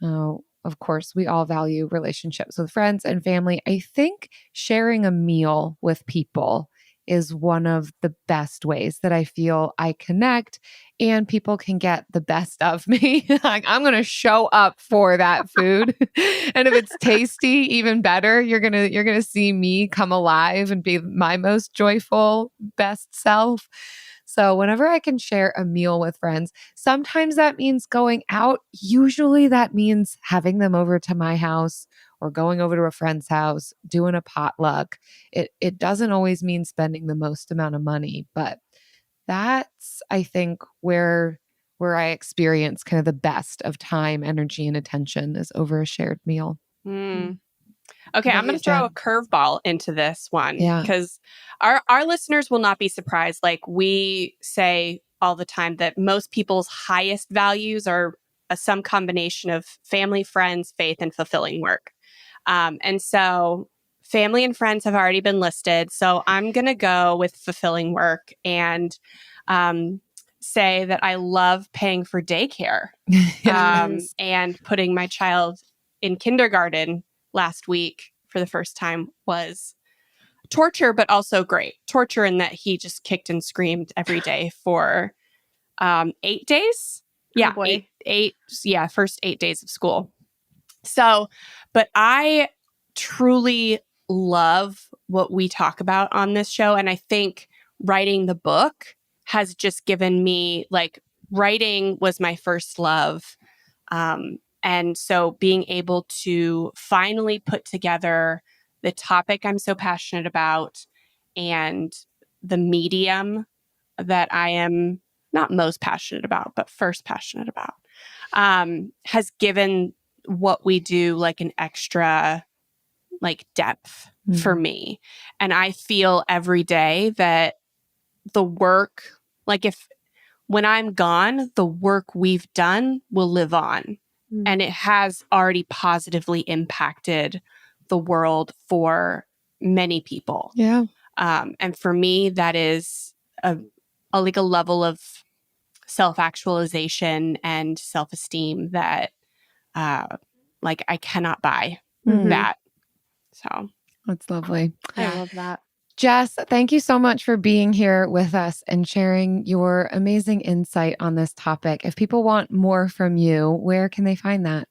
Of course, we all value relationships with friends and family. I think sharing a meal with people is one of the best ways that I feel I connect and people can get the best of me. Like, I'm going to show up for that food. And if it's tasty, even better, you're going to see me come alive and be my most joyful, best self. So whenever I can share a meal with friends, sometimes that means going out. Usually that means having them over to my house or going over to a friend's house, doing a potluck. It doesn't always mean spending the most amount of money, but that's, I think, where I experience kind of the best of time, energy, and attention is over a shared meal. Okay, I'm going to throw a curveball into this one because our listeners will not be surprised. Like we say all the time that most people's highest values are some combination of family, friends, faith, and fulfilling work. And so family and friends have already been listed. So I'm going to go with fulfilling work and say that I love paying for daycare and putting my child in kindergarten last week for the first time was torture, but also great. Torture in that he just kicked and screamed every day for 8 days. Yeah, first 8 days of school. So, but I truly love what we talk about on this show. And I think writing the book has just given me, like, writing was my first love. And so being able to finally put together the topic I'm so passionate about and the medium that I am not most passionate about, but first passionate about, has given what we do like an extra like depth for me. And I feel every day that the work, like when I'm gone, the work we've done will live on. And it has already positively impacted the world for many people. Yeah. And for me, that is a level of self-actualization and self-esteem that like I cannot buy that. So that's lovely. I love that. Jess, thank you so much for being here with us and sharing your amazing insight on this topic. If people want more from you, where can they find that?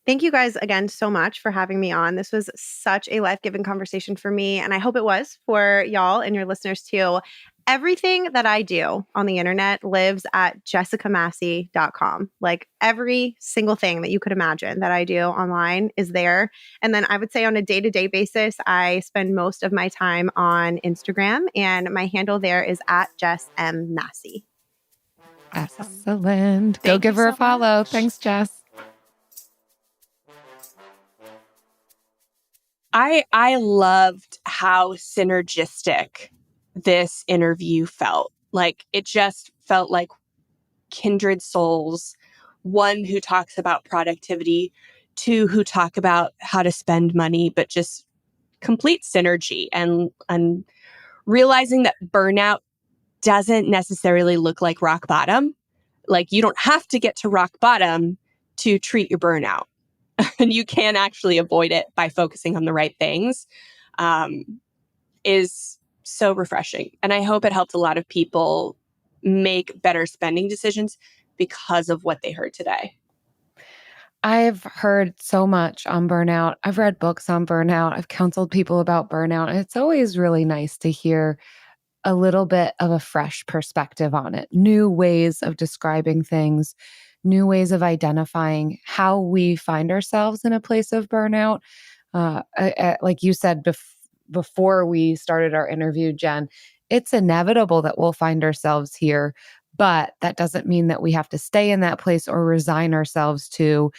Thank you guys again so much for having me on. This was such a life-giving conversation for me, and I hope it was for y'all and your listeners too. everything that I do on the internet lives at jessicamassey.com. Like every single thing that you could imagine that I do online is there. And then I would say on a day-to-day basis, I spend most of my time on Instagram, and my handle there is at Jess M. Massey. Excellent. Go give her a follow. Thanks, Jess. I loved how synergistic this interview felt. Like, it just felt like kindred souls. One who talks about productivity, two who talk about how to spend money, but just complete synergy and realizing that burnout doesn't necessarily look like rock bottom. Like, you don't have to get to rock bottom to treat your burnout. And you can actually avoid it by focusing on the right things, is so refreshing. And I hope it helped a lot of people make better spending decisions because of what they heard today. I've heard so much on burnout. I've read books on burnout. I've counseled people about burnout. And it's always really nice to hear a little bit of a fresh perspective on it, new ways of describing things, new ways of identifying how we find ourselves in a place of burnout. Like you said before we started our interview, Jen, it's inevitable that we'll find ourselves here, but that doesn't mean that we have to stay in that place or resign ourselves to,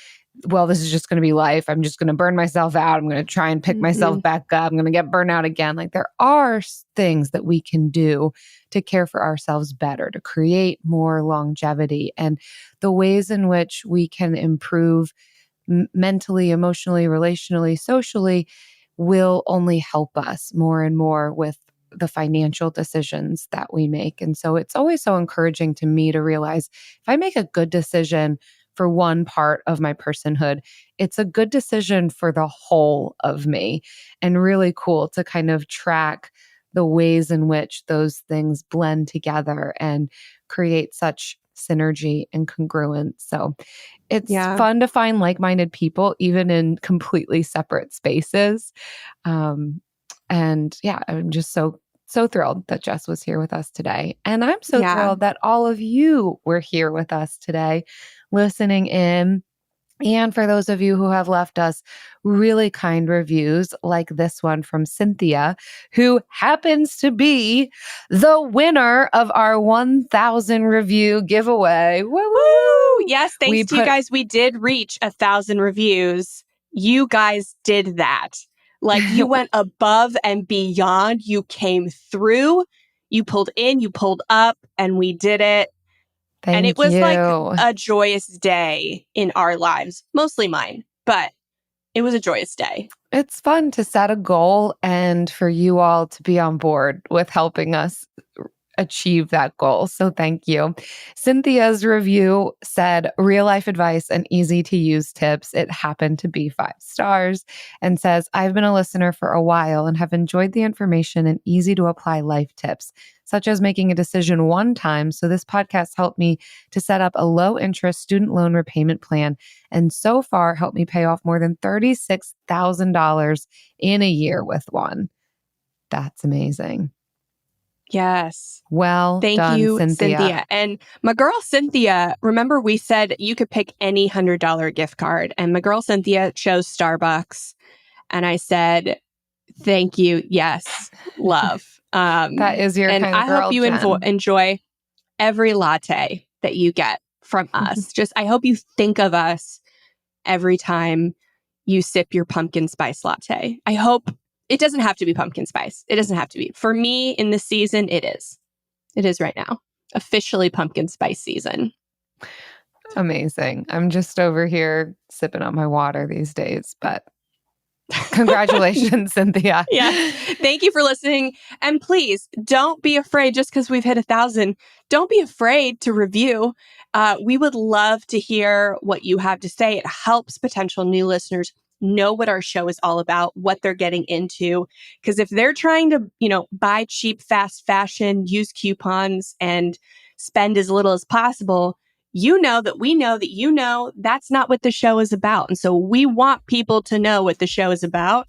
well, this is just going to be life. I'm just going to burn myself out. I'm going to try and pick myself back up. I'm going to get burnt out again. Like, there are things that we can do to care for ourselves better, to create more longevity, and the ways in which we can improve mentally, emotionally, relationally, socially will only help us more and more with the financial decisions that we make. And so it's always so encouraging to me to realize if I make a good decision for one part of my personhood, it's a good decision for the whole of me. And really cool to kind of track the ways in which those things blend together and create such synergy and congruence. So it's fun to find like-minded people, even in completely separate spaces. And yeah, I'm just so thrilled that Jess was here with us today. And I'm so thrilled that all of you were here with us today, listening in. And for those of you who have left us really kind reviews, like this one from Cynthia, who happens to be the winner of our 1,000 review giveaway. Woo! Yes, thanks to you guys. We did reach 1,000 reviews. You guys did that. Like, you went above and beyond. You came through. You pulled in, you pulled up, and we did it. And it was like a joyous day in our lives, mostly mine, but it was a joyous day. It's fun to set a goal and for you all to be on board with helping us achieve that goal. So thank you. Cynthia's review said, real life advice and easy to use tips. It happened to be 5 stars, and says, I've been a listener for a while and have enjoyed the information and easy to apply life tips, such as making a decision one time. So this podcast helped me to set up a low interest student loan repayment plan, and so far helped me pay off more than $36,000 in a year with one. That's amazing. Yes. Well, thank done, you, Cynthia. And my girl Cynthia, remember we said you could pick any $100 gift card, and my girl Cynthia chose Starbucks. And I said, thank you. Yes. Love. That is your and kind of I girl, hope you enjoy every latte that you get from us. I hope you think of us every time you sip your pumpkin spice latte. I hope it doesn't have to be pumpkin spice. It doesn't have to be. For me, in this season, it is. It is right now. Officially pumpkin spice season. Amazing. I'm just over here sipping on my water these days, but congratulations, Cynthia. Yeah. Thank you for listening. And please don't be afraid, just because we've hit 1,000, don't be afraid to review. We would love to hear what you have to say. It helps potential new listeners know what our show is all about, what they're getting into. Because if they're trying to, buy cheap, fast fashion, use coupons, and spend as little as possible, that we know that that's not what the show is about. And so we want people to know what the show is about.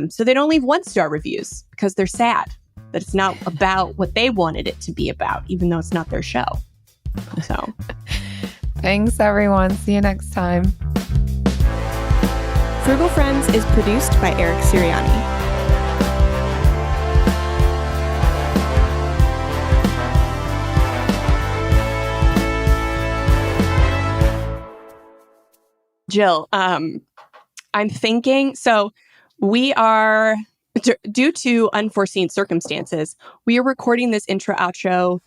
So they don't leave 1-star reviews because they're sad. that it's not about what they wanted it to be about, even though it's not their show. So thanks, everyone. See you next time. Frugal Friends is produced by Eric Sirianni. Jill, I'm thinking, so we are, due to unforeseen circumstances, we are recording this intro outro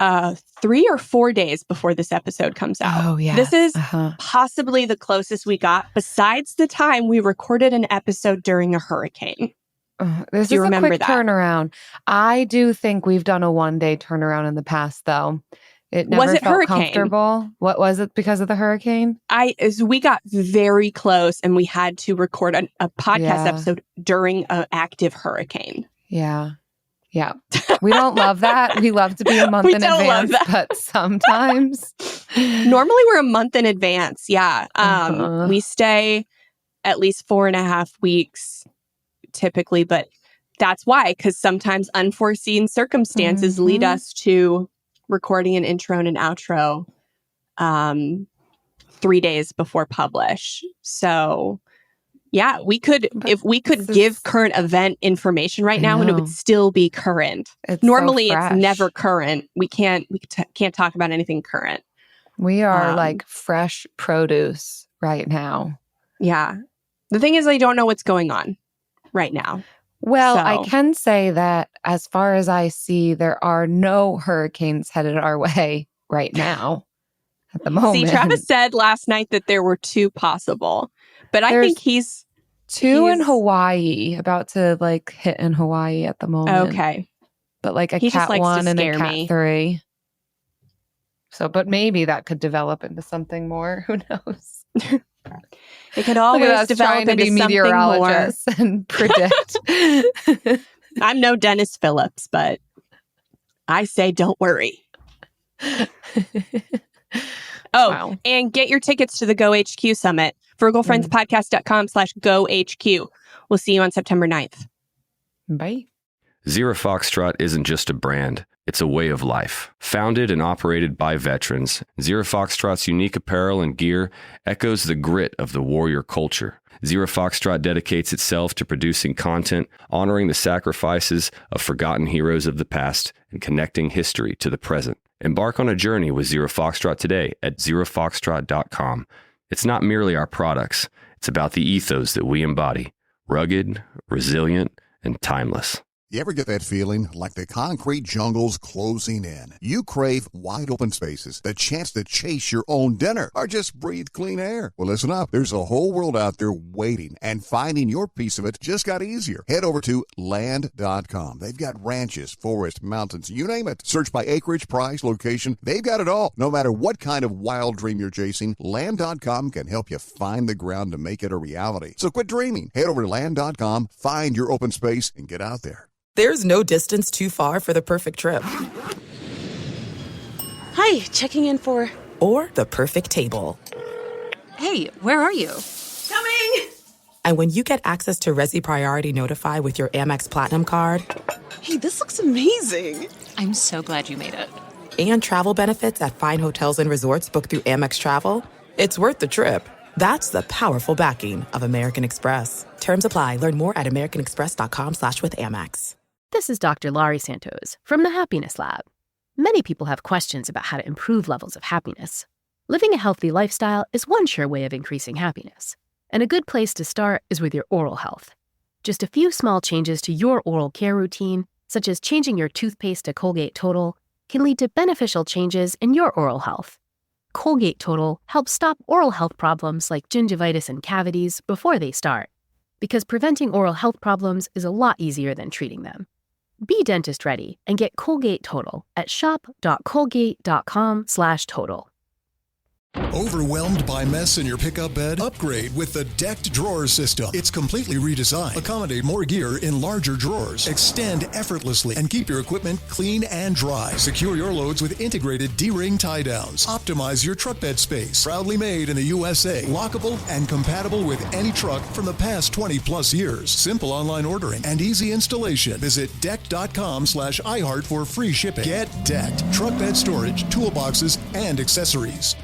3 or 4 days before this episode comes out. Oh, yeah. This is possibly the closest we got, besides the time we recorded an episode during a hurricane. This is a quick turnaround. I do think we've done a 1-day turnaround in the past, though. It never felt hurricane? Comfortable. What was it because of the hurricane? We got very close, and we had to record a podcast episode during an active hurricane. Yeah. Yeah. We don't love that. We love to be a month in advance, but sometimes. Normally we're a month in advance. Yeah. We stay at least 4.5 weeks typically, but that's why, because sometimes unforeseen circumstances lead us to recording an intro and an outro 3 days before publish. So yeah, we could, if we could give current event information right now and it would still be current. Normally it's never current. We can't talk about anything current. We are like fresh produce right now. Yeah. The thing is, I don't know what's going on right now. Well, I can say that as far as I see, there are no hurricanes headed our way right now at the moment. See, Travis said last night that there were 2 possible, but I think he's 2 in Hawaii, about to like hit in Hawaii at the moment. Okay. But like a Cat 1 and a Cat 3. So, but maybe that could develop into something more. Who knows? It could always develop into something more and predict. I'm no Dennis Phillips, but I say don't worry. And get your tickets to the Go HQ Summit. frugalfriendspodcast.com/GoHQ. We'll see you on September 9th. Bye. Zero Foxtrot isn't just a brand, it's a way of life. Founded and operated by veterans, Zero Foxtrot's unique apparel and gear echoes the grit of the warrior culture. Zero Foxtrot dedicates itself to producing content, honoring the sacrifices of forgotten heroes of the past, and connecting history to the present. Embark on a journey with Zero Foxtrot today at zerofoxtrot.com. It's not merely our products, it's about the ethos that we embody. Rugged, resilient, and timeless. You ever get that feeling like the concrete jungle's closing in? You crave wide open spaces, the chance to chase your own dinner, or just breathe clean air. Well, listen up. There's a whole world out there waiting, and finding your piece of it just got easier. Head over to land.com. They've got ranches, forests, mountains, you name it. Search by acreage, price, location. They've got it all. No matter what kind of wild dream you're chasing, land.com can help you find the ground to make it a reality. So quit dreaming. Head over to land.com, find your open space, and get out there. There's no distance too far for the perfect trip. Hi, checking in for... Or the perfect table. Hey, where are you? Coming! And when you get access to Resi Priority Notify with your Amex Platinum card... Hey, this looks amazing. I'm so glad you made it. And travel benefits at fine hotels and resorts booked through Amex Travel, it's worth the trip. That's the powerful backing of American Express. Terms apply. Learn more at americanexpress.com/withAmex. This is Dr. Laurie Santos from the Happiness Lab. Many people have questions about how to improve levels of happiness. Living a healthy lifestyle is one sure way of increasing happiness. And a good place to start is with your oral health. Just a few small changes to your oral care routine, such as changing your toothpaste to Colgate Total, can lead to beneficial changes in your oral health. Colgate Total helps stop oral health problems like gingivitis and cavities before they start, because preventing oral health problems is a lot easier than treating them. Be dentist ready and get Colgate Total at shop.colgate.com/total. Overwhelmed by mess in your pickup bed? Upgrade with the decked drawer system. It's completely redesigned. Accommodate more gear in larger drawers. Extend effortlessly and keep your equipment clean and dry. Secure your loads with integrated D-ring tie-downs. Optimize your truck bed space. Proudly made in the USA. Lockable and compatible with any truck from the past 20 plus years. Simple online ordering and easy installation. Visit deck.com/iHeart for free shipping. Get decked. Truck bed storage, toolboxes, and accessories.